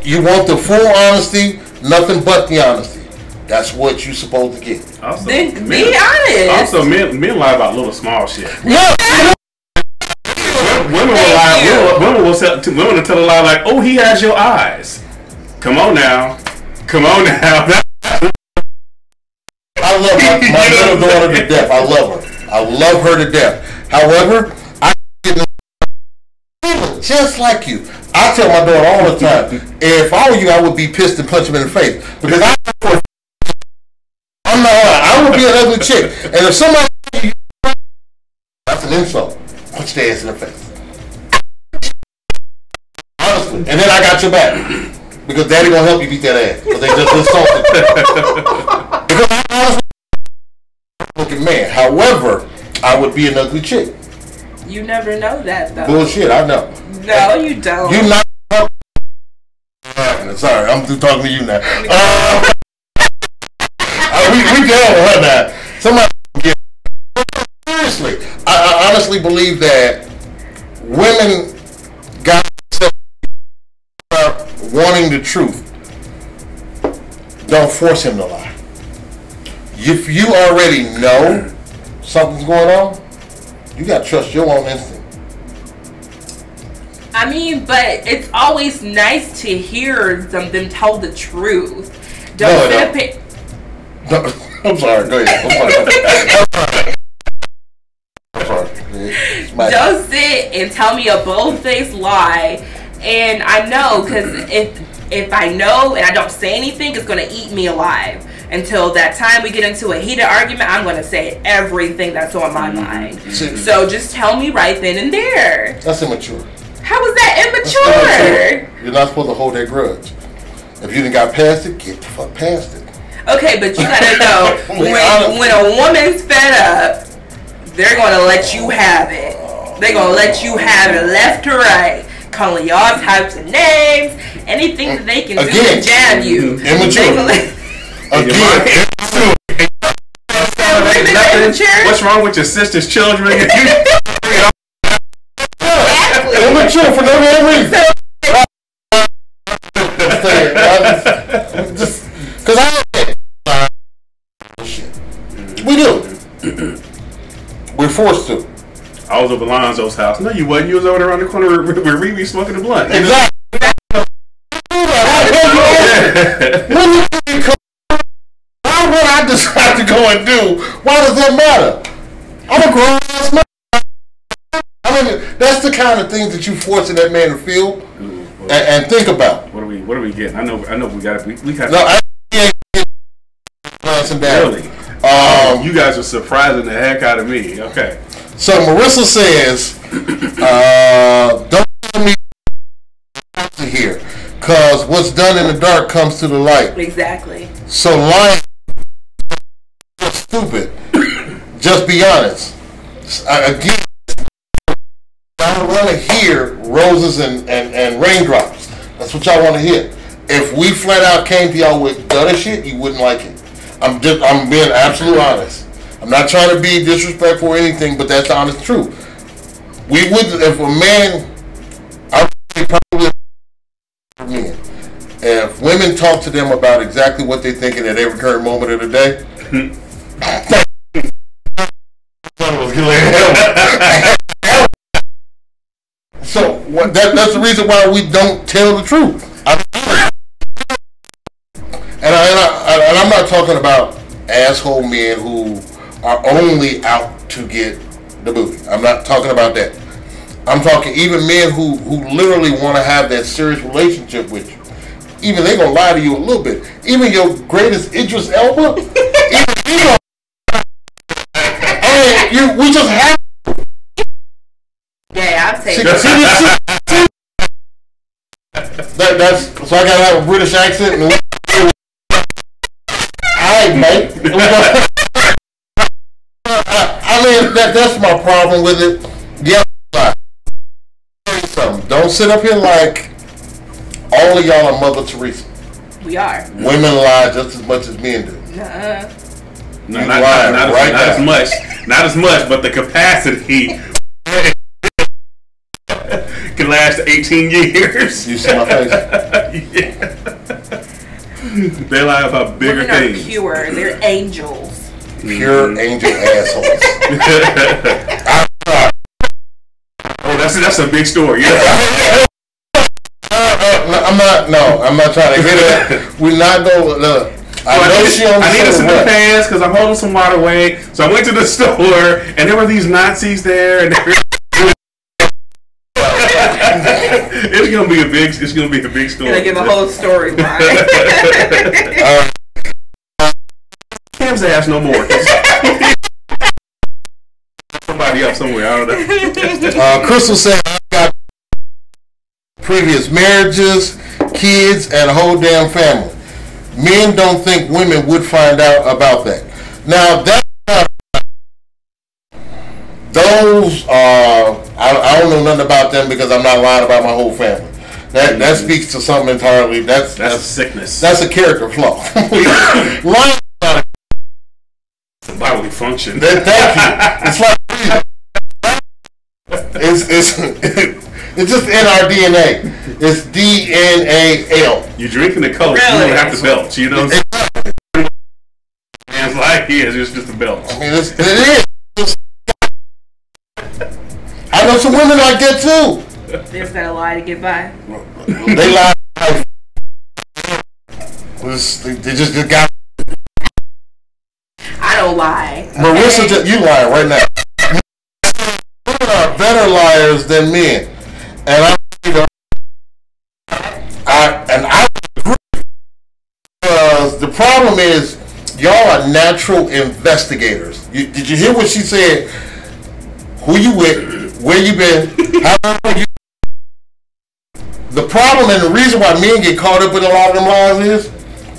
You want the full honesty, nothing but the honesty. That's what you're supposed to get. Also, then be honest. Also, men lie about little small shit. No. Women will lie. Women will tell a lie like, "Oh, he has your eyes." Come on now. I love my little daughter to death. I love her. I love her to death. However, I get just like you. I tell my daughter all the time, if I were you, I would be pissed and punch him in the face. Because I'm not lying. I would be an ugly chick. And if somebody, that's an insult. Punch their ass in the face. Honestly. And then I got your back. Because daddy gonna help you beat that ass. Because they just insulted you. Because I honestly looking man. However, I would be an ugly chick. You never know that though. Bullshit, I know. No, you don't. You not. Sorry, I'm through talking to you now. We deal with her now. Somebody get. Seriously, I honestly believe that women got wanting the truth. Don't force him to lie. If you already know something's going on, you gotta trust your own instinct. I mean, but it's always nice to hear them tell the truth. Don't sit up. I'm sorry. Go ahead. I'm sorry. Don't sit and tell me a bold-faced lie. And I know, because if I know and I don't say anything, it's going to eat me alive. Until that time we get into a heated argument, I'm going to say everything that's on my mind. So just tell me right then and there. That's immature. How is that immature? You're not supposed to hold that grudge. If you done got past it, get the fuck past it. Okay, but you gotta know when a woman's fed up, they're gonna let you have it. They're gonna let you have it left to right, calling you all types of names, anything that they can do to jab you. Immature. What's wrong with your sister's children? Immature for no damn reason. Because we do. We're forced to. I was over Lonzo's house. No, you wasn't. You was over there around the corner where Riri smoking the blunt. Exactly. Why would I decide to go and do? Why does that matter? I'm a grown ass man. I mean, that's the kind of things that you forcing that man to feel and think about. What are we getting? I know we got we got. No, I ain't glancing down. Really? You guys are surprising the heck out of me. Okay. So Marissa says, "Don't tell me to hear, cause what's done in the dark comes to the light." Exactly. So lying is stupid. Just be honest. Again. I want to hear roses and raindrops. That's what y'all want to hear. If we flat out came to y'all with gutter shit, you wouldn't like it. I'm being absolutely honest. I'm not trying to be disrespectful or anything, but that's the honest truth. We would, if a man, I would probably men. If women talk to them about exactly what they're thinking at every current moment of the day, so that's the reason why we don't tell the truth. And I'm not talking about asshole men who are only out to get the booty. I'm not talking about that. I'm talking even men who literally want to have that serious relationship with you. Even they gonna lie to you a little bit. Even your greatest Idris Elba, even he gonna. Hey, we just have. Yeah, I'll take it. That's so I gotta have a British accent. And alright, mate. I mean, that's my problem with it. Yeah, something. Don't sit up here like all of y'all are Mother Teresa. We are. Women lie just as much as men do. No, not as much. Not as much, but the capacity can last 18 years. You see my face? Yeah. They lie about bigger Women things. Are pure. They're angels. Pure angel assholes. Oh, that's a big story. Yeah. I'm I'm not trying to hit her. We're not going. Look, I needed some new pants because I'm holding some water away. So I went to the store and there were these Nazis there, and it's gonna be a big story. Gonna give a whole story. Cam's ass no more. Somebody up somewhere. I don't know. Crystal said I got previous marriages, kids, and a whole damn family. Men don't think women would find out about that. Now those I don't know nothing about them because I'm not lying about my whole family. That speaks to something entirely. That's a sickness. That's a character flaw. Lying about a bodily function. Thank you. It's like it's just in our DNA. It's DNAL. You drinking the Coke, really? You don't have to belch. You know. Man's like it's just a belch. I mean, it is. I know some women like that too. They just gotta lie to get by. They lie. They just got. I don't lie. Okay? Marissa, you lying right now. Women are better liars than men, and I agree because the problem is y'all are natural investigators. Did you hear what she said? Who you with? Where you been? How long you? The problem and the reason why men get caught up in a lot of them lies is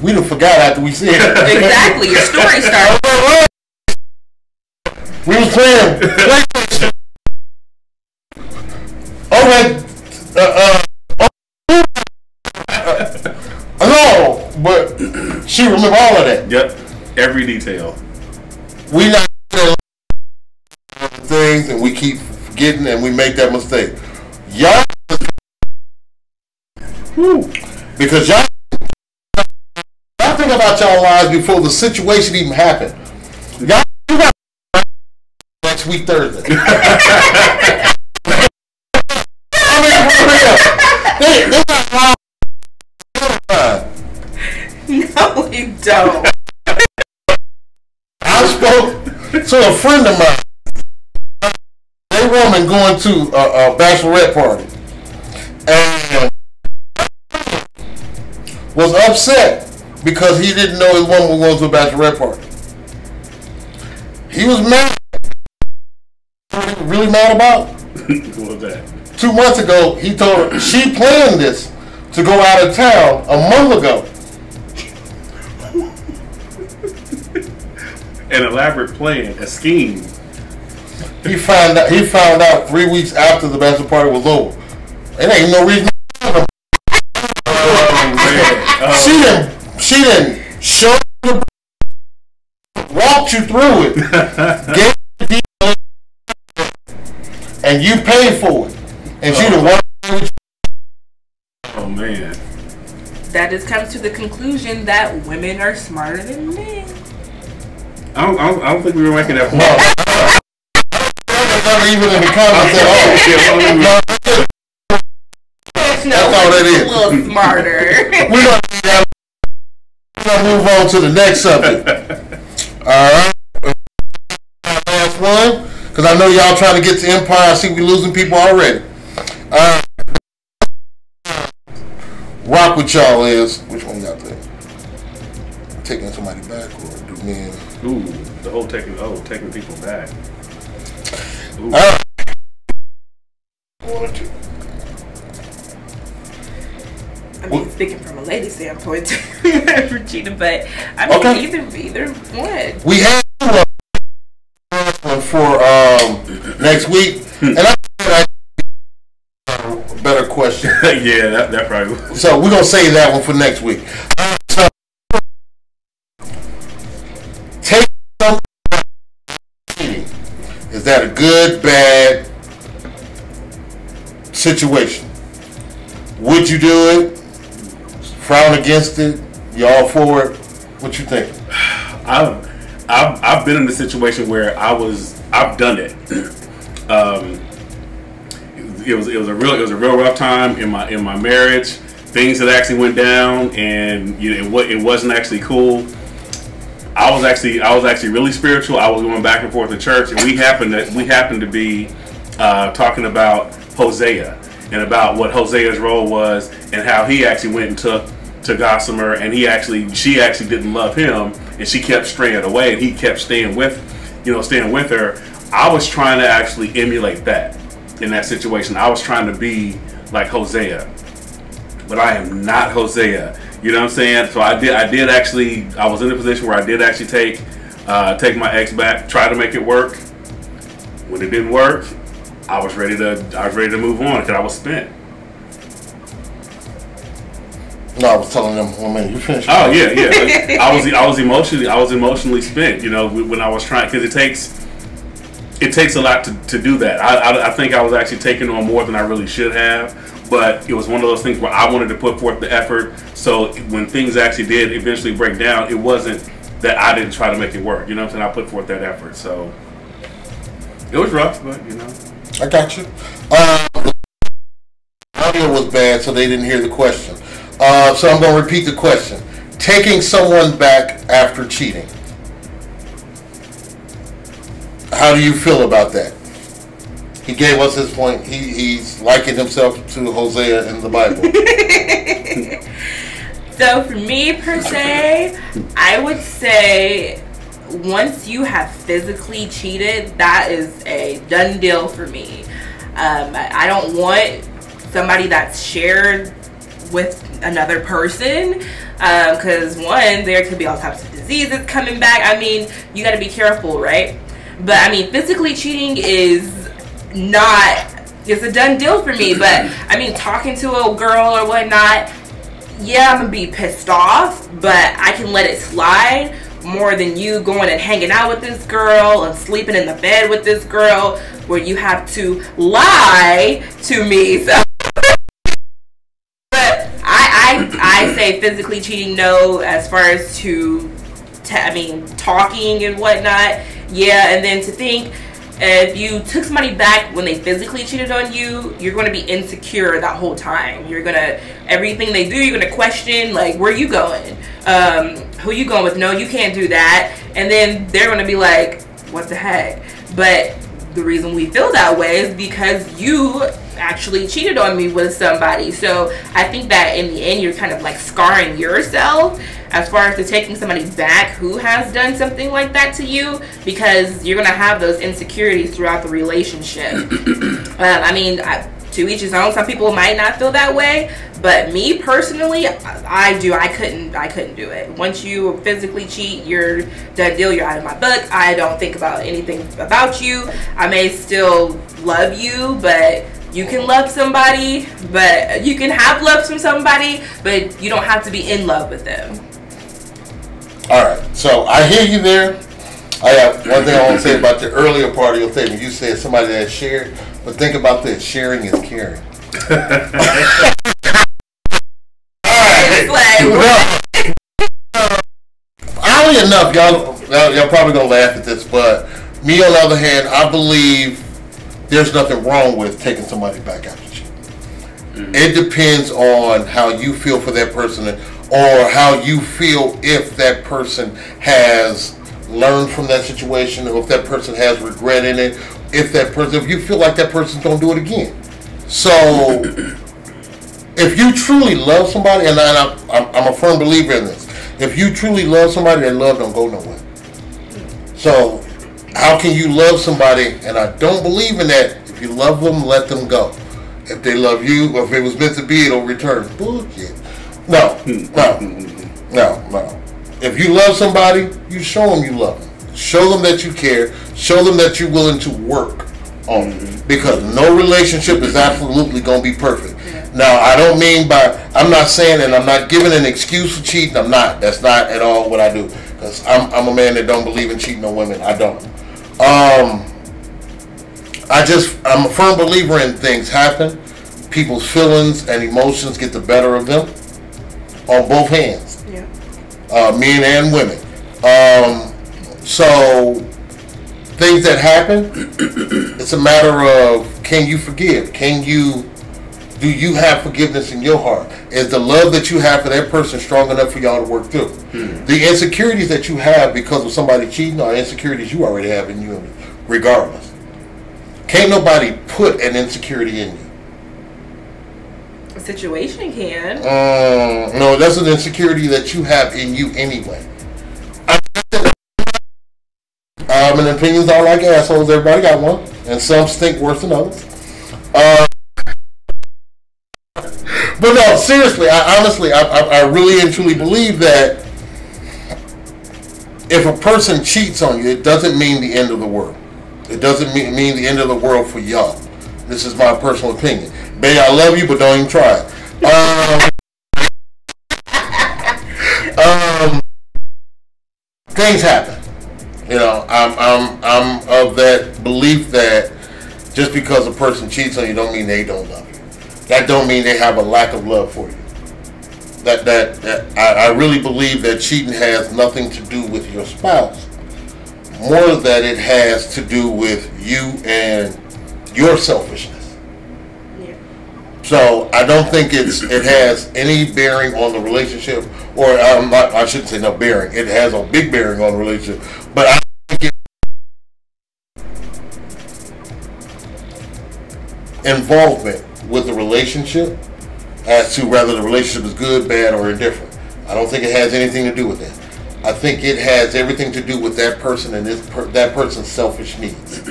we done forgot after we said it. Exactly. Your story started. We was playing PlayStation. No, but she remember all of that. Yep, every detail. We not things, and we keep forgetting, and we make that mistake. Y'all, because y'all think about y'all lives before the situation even happened. Y'all, you got next week Thursday. I mean, for real, they got lives. No, you don't. I spoke to a friend of mine. A woman going to a bachelorette party and was upset because he didn't know his woman was going to a bachelorette party. He was mad. What he was really mad about? What was that? 2 months ago, he told her she planned this to go out of town a month ago. An elaborate plan, a scheme. He found out 3 weeks after the bachelor party was over. It ain't no reason. She didn't show you, walked you through it, gave you the and you paid for it, and she done walked with you. Oh man. That just comes to the conclusion that women are smarter than men. I don't think we were making that point. Not even in the comments at all. That's all that is. A little smarter. We're gonna move on to the next subject. Alright. Last one. Because I know y'all trying to get to Empire. I see we losing people already. Rock with y'all is, which one y'all think? Taking somebody back or do men? Ooh, the whole taking people back. Ooh. Alright. 1 or 2. I mean, speaking from a lady standpoint, Regina, but I mean, okay. either one. We have one for next week, and I a better question. Yeah, that probably will. So we're gonna save that one for next week. So, take something. Is that a good, bad situation? Would you do it? Frown against it? You all for it? What you think? I've been in a situation where I've done it. It was a real rough time in my marriage, things that actually went down, and it wasn't actually cool. I was actually really spiritual. I was going back and forth to church, and we happened to be talking about Hosea and about what Hosea's role was, and how he actually went and took to Gossamer, and she actually didn't love him, and she kept straying away, and he kept staying with her. I was trying to actually emulate that in that situation. I was trying to be like Hosea, but I am not Hosea. You know what I'm saying? So I was in a position where I did actually take my ex back, try to make it work. When it didn't work, I was ready to move on because I was spent. No, I was telling them, well, man, you finished. Oh yeah. I was emotionally spent. You know, when I was trying, because it takes a lot to do that. I think I was actually taking on more than I really should have, but it was one of those things where I wanted to put forth the effort. So when things actually did eventually break down, it wasn't that I didn't try to make it work. You know what I'm saying? I put forth that effort. So it was rough, but you know. I got you. Audio was bad, so they didn't hear the question. So I'm going to repeat the question. Taking someone back after cheating. How do you feel about that? He gave us his point. He's likened himself to Hosea in the Bible. So for me, per se, I would say once you have physically cheated, that is a done deal for me. I don't want somebody that's shared with another person, because one, there could be all types of diseases coming back. I mean, you got to be careful, right? But I mean, physically cheating is not, it's a done deal for me. But I mean, talking to a girl or whatnot, yeah, I'm gonna be pissed off, but I can let it slide more than you going and hanging out with this girl and sleeping in the bed with this girl where you have to lie to me. So but I say physically cheating no, as far as talking and whatnot, yeah. And then to think, if you took somebody back when they physically cheated on you, you're going to be insecure that whole time. You're going to, everything they do, you're going to question, like, where you going? Who you going with? No, you can't do that. And then they're going to be like, what the heck? But the reason we feel that way is because you actually cheated on me with somebody. So I think that in the end, you're kind of like scarring yourself as far as to taking somebody back who has done something like that to you, because you're going to have those insecurities throughout the relationship. I mean, to each his own. Some people might not feel that way, but me personally, I do. I couldn't do it. Once you physically cheat, you're done deal. You're out of my book. I don't think about anything about you. I may still love you, but you can love somebody, but you can have love from somebody, but you don't have to be in love with them. All right, so I hear you there. I have one thing I want to say about the earlier part of your statement. You said somebody that shared, but think about this: sharing is caring. All right. Oddly enough, y'all probably gonna laugh at this, but me on the other hand, I believe there's nothing wrong with taking somebody back after cheating. It depends on how you feel for that person, or how you feel if that person has learned from that situation, or if that person has regret in it, if you feel like that person's gonna do it again. So if you truly love somebody, and I'm a firm believer in this, if you truly love somebody, that love don't go nowhere. So how can you love somebody? And I don't believe in that. If you love them, let them go. If they love you, or if it was meant to be, it'll return. Bullshit. No. If you love somebody, you show them you love them. Show them that you care. Show them that you're willing to work on it. Because no relationship is absolutely going to be perfect. Now, I don't mean I'm not saying, and I'm not giving an excuse for cheating. I'm not. That's not at all what I do. Because I'm a man that don't believe in cheating on women. I don't. I'm a firm believer in things happen. People's feelings and emotions get the better of them on both hands. Yeah. Men and women. So things that happen, it's a matter of, can you forgive? Do do you have forgiveness in your heart? Is the love that you have for that person strong enough for y'all to work through? The insecurities that you have because of somebody cheating are insecurities you already have in you, regardless. Can't nobody put an insecurity in you. A situation can. No, that's an insecurity that you have in you anyway. And opinions are like assholes. Everybody got one, and some stink worse than others. But no, seriously, I really and truly believe that if a person cheats on you, it doesn't mean the end of the world. It doesn't mean the end of the world for y'all. This is my personal opinion. Babe, I love you, but don't even try it. Things happen. You know, I'm of that belief that just because a person cheats on you, don't mean they don't love you. That don't mean they have a lack of love for you. I really believe that cheating has nothing to do with your spouse. More that it has to do with you and your selfishness. Yeah. So I don't think it has any bearing on the relationship, or I shouldn't say no bearing. It has a big bearing on the relationship, but I think involvement with the relationship as to whether the relationship is good, bad, or indifferent. I don't think it has anything to do with that. I think it has everything to do with that person and that person's selfish needs.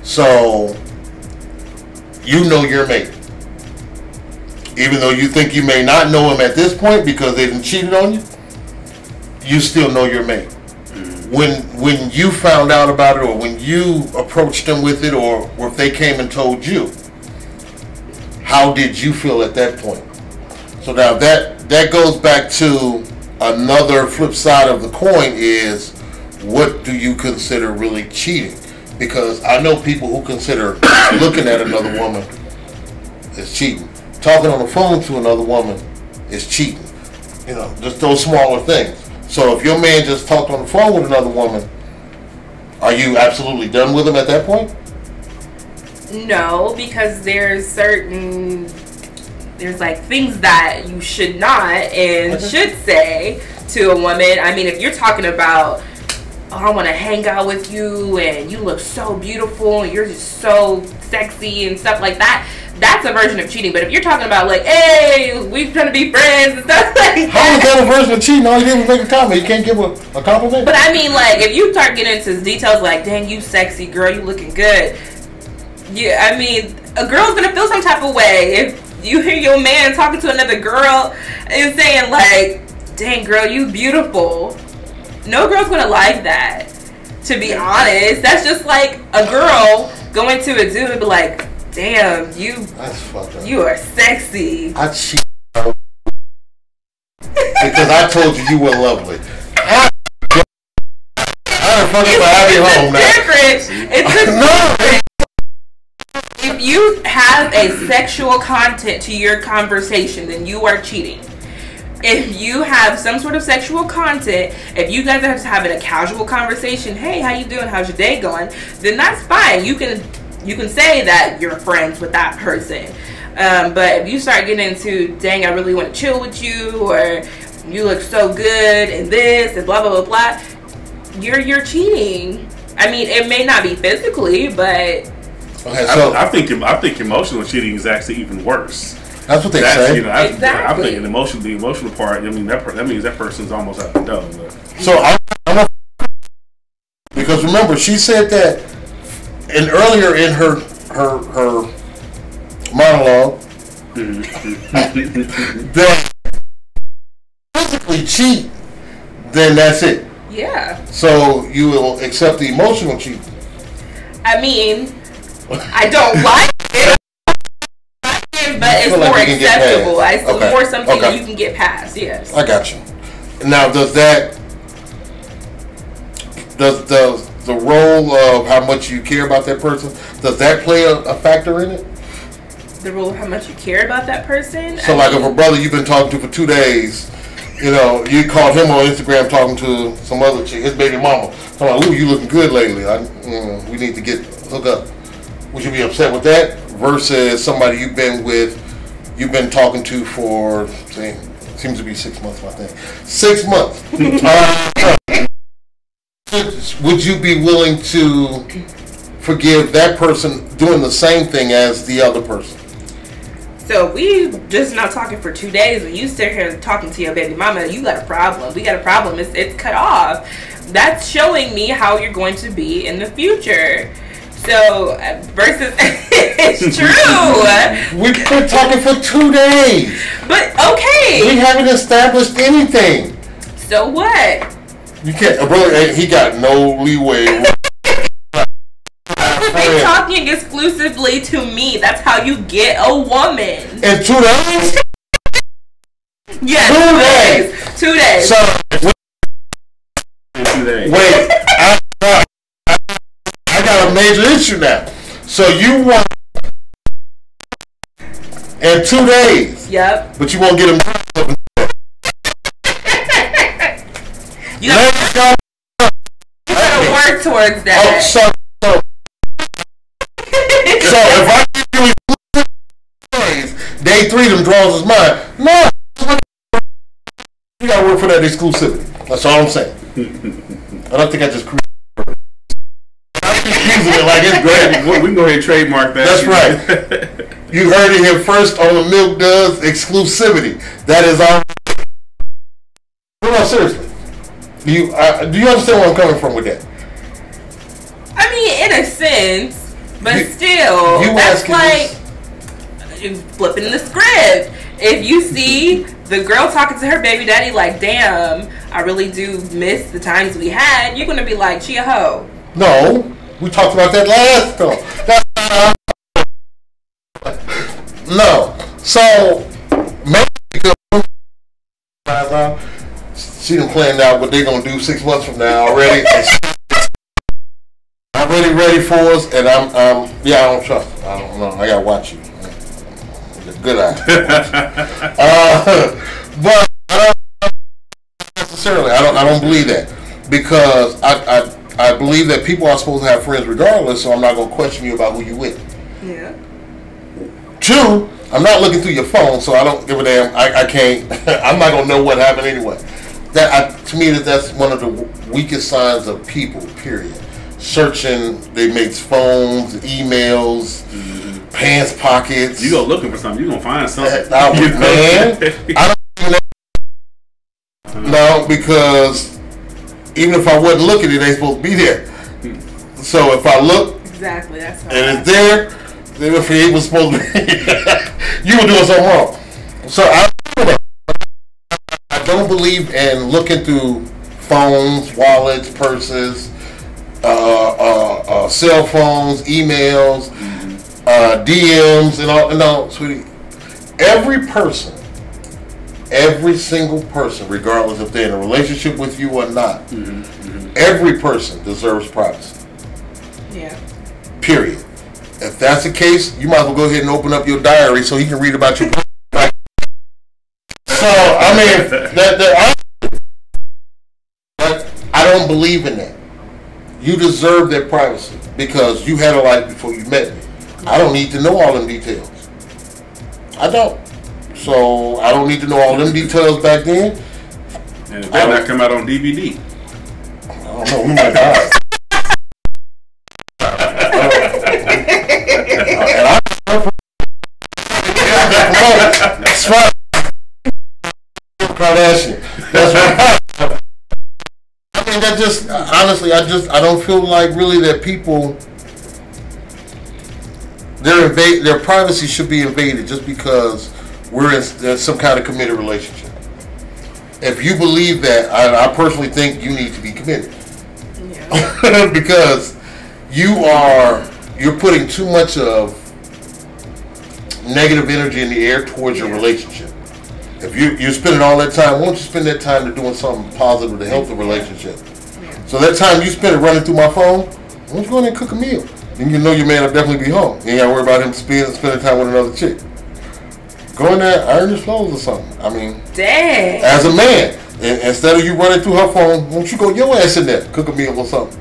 So, you know your mate. Even though you think you may not know him at this point because they didn't cheated on you, you still know your mate. When you found out about it, or when you approached them with it, or if they came and told you, how did you feel at that point? So now that goes back to another flip side of the coin is, what do you consider really cheating? Because I know people who consider looking at another woman as cheating. Talking on the phone to another woman is cheating. You know, just those smaller things. So if your man just talked on the phone with another woman, are you absolutely done with him at that point? No, because there's like things that you should not and should say to a woman. I mean, if you're talking about, oh, I want to hang out with you and you look so beautiful and you're just so sexy and stuff like that, that's a version of cheating. But if you're talking about like, hey, we're trying to be friends and stuff like how is that a version of cheating? All you did was make a comment. You can't give a compliment? But I mean, like, if you start getting into details like, dang, you sexy girl, you looking good. Yeah, I mean, a girl's gonna feel some type of way if you hear your man talking to another girl and saying like, dang girl, you beautiful. No girl's gonna like that, to be honest. That's just like a girl going to a dude and be like, damn, you are sexy. I cheat because I told you were lovely. It's different. If you have a sexual content to your conversation, then you are cheating. If you have some sort of sexual content, if you guys are having a casual conversation, hey, how you doing? How's your day going? Then that's fine. You can say that you're friends with that person. But if you start getting into, dang, I really want to chill with you, or you look so good and this and blah blah blah blah, you're cheating. I mean, it may not be physically, but okay, so I think emotional cheating is actually even worse. That's what they say. You know, exactly. I think the emotional part. I mean, that means that person's almost out the door. So because remember, she said that, and earlier in her monologue, that physically cheat, then that's it. yeah. So you will accept the emotional cheat. I mean, I don't like it, but it's more acceptable. It's more something that you can get past. Yes. I got you. Now, does the role of how much you care about that person, does that play a factor in it? The role of how much you care about that person. So, like, if a brother you've been talking to for 2 days, you know, you caught him on Instagram talking to some other chick, his baby mama, talking about, ooh, you looking good lately. We need to hook up. Would you be upset with that versus somebody you've been with you've been talking to for, say, seems to be 6 months, I think. 6 months. Would you be willing to forgive that person doing the same thing as the other person? So we just not talking for 2 days, and you sit here talking to your baby mama, you got a problem. We got a problem. It's cut off. That's showing me how you're going to be in the future. So versus it's true. We've been talking for 2 days. But okay. We haven't established anything. So what? You can't, brother. He got no leeway. They're talking exclusively to me. That's how you get a woman. In 2 days? Yes. 2 days. 2 days. So, 2 days. Wait. I got a major issue now. So you want in 2 days. Yep. But you won't get him. You gotta work towards that. Oh, so if I give you days, day 3 them draws is mine. No, you gotta work for that exclusivity. That's all I'm saying. I don't think I just created it. I'm using it like it's great. We can go ahead and trademark that. That's right. You heard it here first on the Milk Does exclusivity. That is all. No, seriously. Do you understand where I'm coming from with that? I mean, in a sense, but still, that's like flipping the script. If you see the girl talking to her baby daddy like, damn, I really do miss the times we had, you're going to be like, she a hoe. No, we talked about that last time. No. So, maybe she done planned out what they're going to do 6 months from now already. I'm really ready for us, and I don't trust her. I don't know. I got to watch you. Good eye. But I don't necessarily. I don't believe that, because I believe that people are supposed to have friends regardless. So I'm not going to question you about who you with. Yeah. 2, I'm not looking through your phone, so I don't give a damn. I can't. I'm not going to know what happened anyway. To me, that's one of the weakest signs of people. Period. Searching their mates' phones, emails. Pants pockets. You go looking for something, you gonna find something. Man, I don't even know. No, because even if I wasn't looking, it ain't supposed to be there. So if I look, exactly, that's right. And it's there, then if it was supposed to be, you were doing something wrong. So I don't believe in looking through phones, wallets, purses, cell phones, emails. DMs and all. No, sweetie. Every single person, regardless if they're in a relationship with you or not, every person deserves privacy. Yeah. Period. If that's the case, you might as well go ahead and open up your diary so he can read about your. So I mean, I don't believe in that. You deserve that privacy because you had a life before you met me. I don't need to know all them details. I don't. So I don't need to know all them details back then. And it better not come out on DVD. I don't know. Oh my God. That's right. Kardashian. That's right. I mean, that just honestly, I don't feel like really that people. Their privacy should be invaded just because we're in some kind of committed relationship. If you believe that, I personally think you need to be committed. Yeah. Because you're putting too much of negative energy in the air towards your relationship. If you're spending all that time, why don't you spend that time to doing something positive to help the relationship? Yeah. So that time you spend it running through my phone, why don't you go in there and cook a meal? Then you know your man will definitely be home. You ain't got to worry about him spending time with another chick. Go in there, iron his clothes or something. I mean, dang. As a man, instead of you running through her phone, why don't you go your ass in there, cook a meal or something?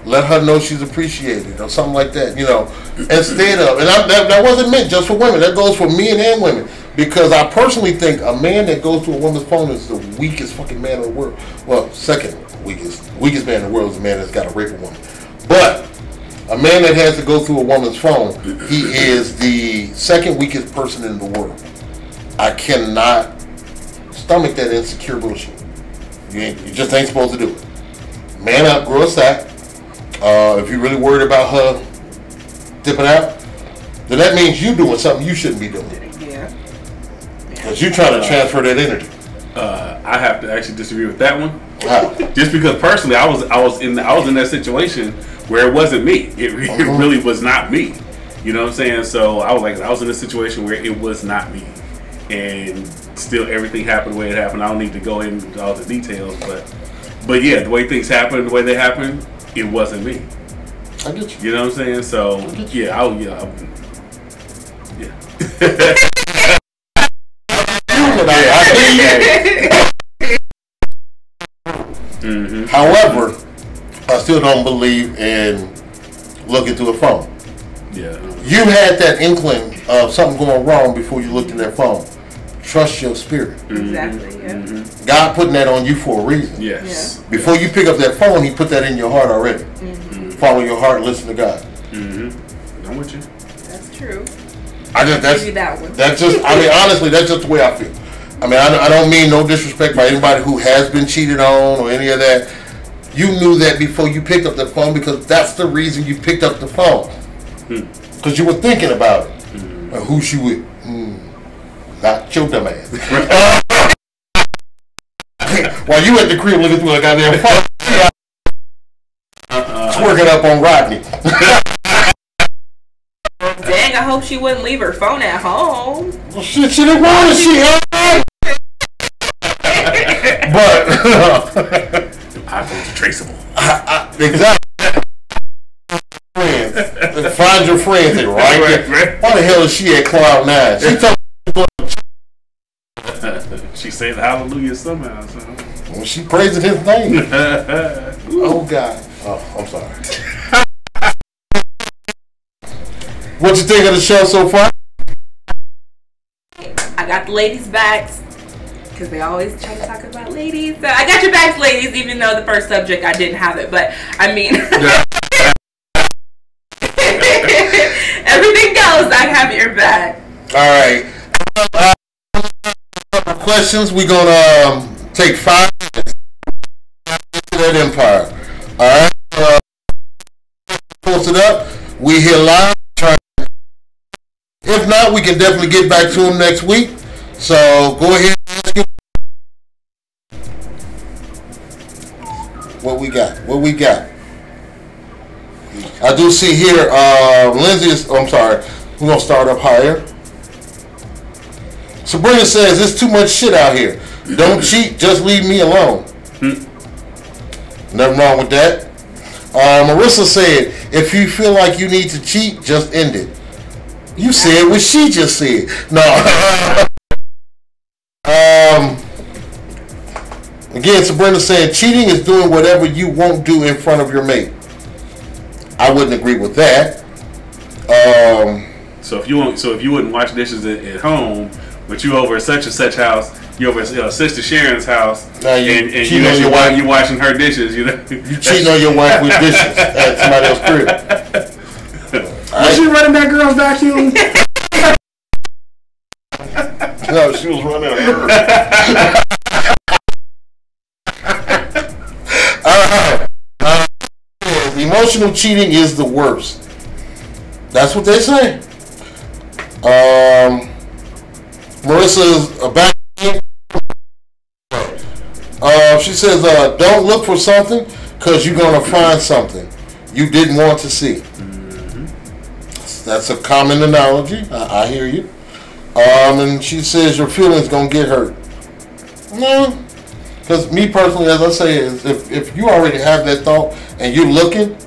let her know she's appreciated or something like that, you know, instead of, and that wasn't meant just for women, that goes for men and women, because I personally think a man that goes to a woman's phone is the weakest fucking man in the world. Well, second weakest man in the world is a man that's got to rape a woman, but a man that has to go through a woman's phone, he is the second weakest person in the world. I cannot stomach that insecure bullshit. You just ain't supposed to do it. Man up, grow a sack. If you're really worried about her dipping out, then that means you doing something you shouldn't be doing. Yeah. Because you're trying to transfer that energy. I have to actually disagree with that one. How? Just because personally, I was in that situation where it wasn't me. It really was not me. You know what I'm saying? So I was in a situation where it was not me, and still everything happened the way it happened. I don't need to go into all the details, but yeah, the way things happened, the way they happened, it wasn't me. I get you. You know what I'm saying? So yeah. Mm-hmm. However, I still don't believe in looking through a phone. Yeah. You had that inkling of something going wrong before you looked in that phone. Trust your spirit. Exactly, yeah. Mm-hmm. God putting that on you for a reason. Yes. Yeah. Before you pick up that phone, He put that in your heart already. Mm-hmm. Follow your heart and listen to God. Mm-hmm. I'm with you. That's true. Give you that one. That's just, I mean, honestly, that's just the way I feel. I mean, I don't mean no disrespect by anybody who has been cheated on or any of that. You knew that before you picked up the phone, because that's the reason you picked up the phone. Because you were thinking about it. Who she with? Not your dumb ass. While you at the crib looking through a goddamn phone, twerking up on Rodney. Dang, I hope she wouldn't leave her phone at home. Well, shit, she didn't want it. She had it. But iPhones are traceable. Exactly. Friends. Find your friends. They right there. Why the hell is she at Cloud 9? She told She said hallelujah somehow. So. well, she praising His name. Oh God. Oh, I'm sorry. What you think of the show so far? I got the ladies' backs, because they always try to talk about ladies. So I got your backs, ladies, even though the first subject I didn't have it. But I mean, everything goes. I have your back. All right. Questions. We're gonna take 5 minutes into that empire. All right. Post it up. We here live. If not, we can definitely get back to them next week. So go ahead and ask him. What we got? I do see here, Lindsay is, I'm sorry, we're going to start up higher. Sabrina says, there's too much shit out here. Don't cheat, just leave me alone. Nothing wrong with that. Marissa said, if you feel like you need to cheat, just end it. You said what she just said. No. Again, Sabrina said, cheating is doing whatever you won't do in front of your mate. I wouldn't agree with that. So if you wouldn't wash dishes at home, but you over at such and such house, you over at Sister Sharon's house, and you know your wife, you washing her dishes. You know, you cheating on your wife with dishes at somebody else's crib. Was she running that girl's vacuum? No, she was running her. Emotional cheating is the worst. That's what they say. Marissa's back. She says, don't look for something, because you're going to find something you didn't want to see. That's a common analogy. I hear you. And she says your feelings going to get hurt. No. Because me personally, as I say, is if you already have that thought and you're looking,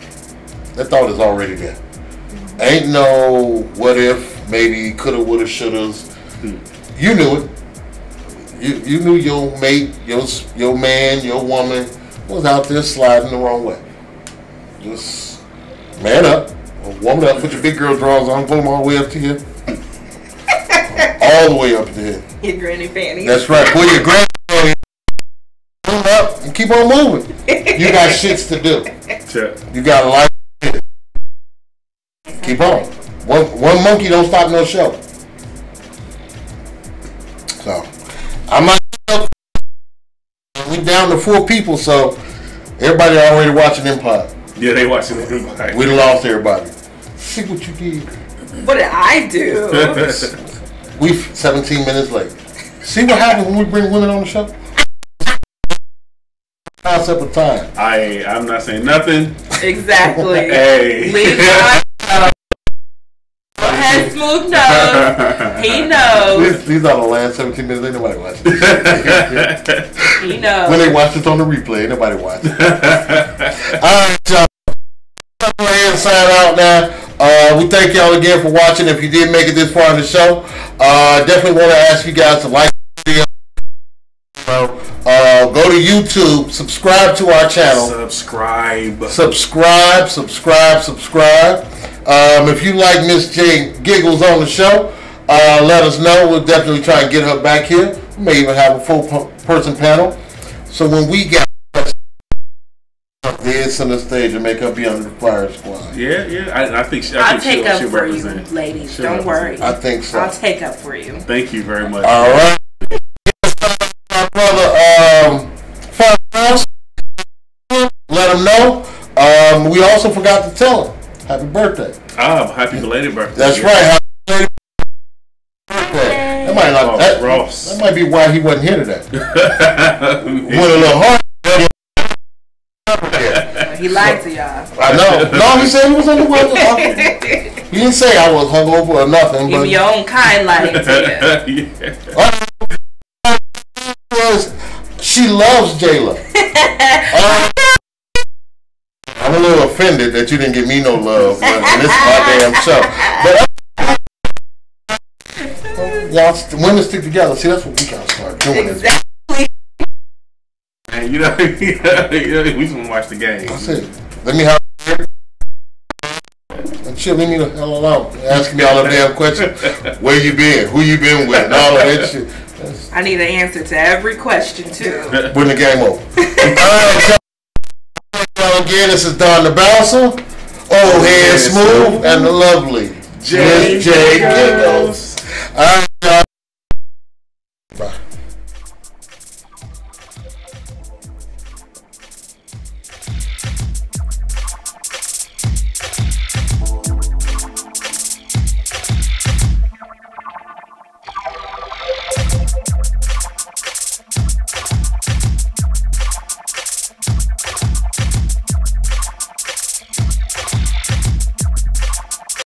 that thought is already there. Ain't no what if, maybe, coulda, woulda, shouldas. You knew it. You knew your mate, your man, your woman was out there sliding the wrong way. Just man up, woman up, put your big girl drawers on, pull them all the way up to here. All the way up to here. Your granny panties. That's right. Pull your granny panties up and keep on moving. You got shits to do. Sure. You got life. Keep on. One monkey don't stop no show. So I'm not. We down to 4 people, so everybody already watching Empire. Yeah, they watching Empire. We lost everybody. See what you did. What did I do? We 17 minutes late. See what happens when we bring women on the show? Concept of time. I'm not saying nothing. Exactly. Hey. Leave my Go ahead, Smooth knows. He knows. These are the last 17 minutes. Ain't nobody watching. He knows. When they watch this on the replay, ain't nobody watching. Alright, y'all. Go ahead and sign out now. We thank y'all again for watching. If you did make it this far in the show, definitely want to ask you guys to like the video. Go to YouTube, subscribe to our channel. Subscribe. If you like Miss J Giggles on the show, let us know. We'll definitely try and get her back here. We may even have a full person panel. So when we get this on the stage and make her be under the fire squad. Yeah. I think I'll take up she'll for represent. you, ladies. She'll Don't worry. I think so. I'll take up for you. Thank you very much. All right. My brother, let him know. We also forgot to tell him happy birthday. Happy belated birthday. That's right. Happy belated birthday. That might be why he wasn't here today. Went a little hard. He lied to y'all. I know. No, he said he was on the way. He didn't say I was hungover or nothing. Even your own kind lying to you. She loves Jayla. I'm a little offended that you didn't give me no love in this my damn show. But y'all, women stick together. See, that's what we gotta start doing. Exactly. And we just want to watch the game. That's it. Let me have. And shit, leave me the hell alone. Asking me all the damn questions. Where you been? Who you been with? And all of that shit. I need an answer to every question too. When the game over. Alright, y'all again, this is Don the Bouncer, Old Head Smooth, and the lovely J. Giggles. Alright.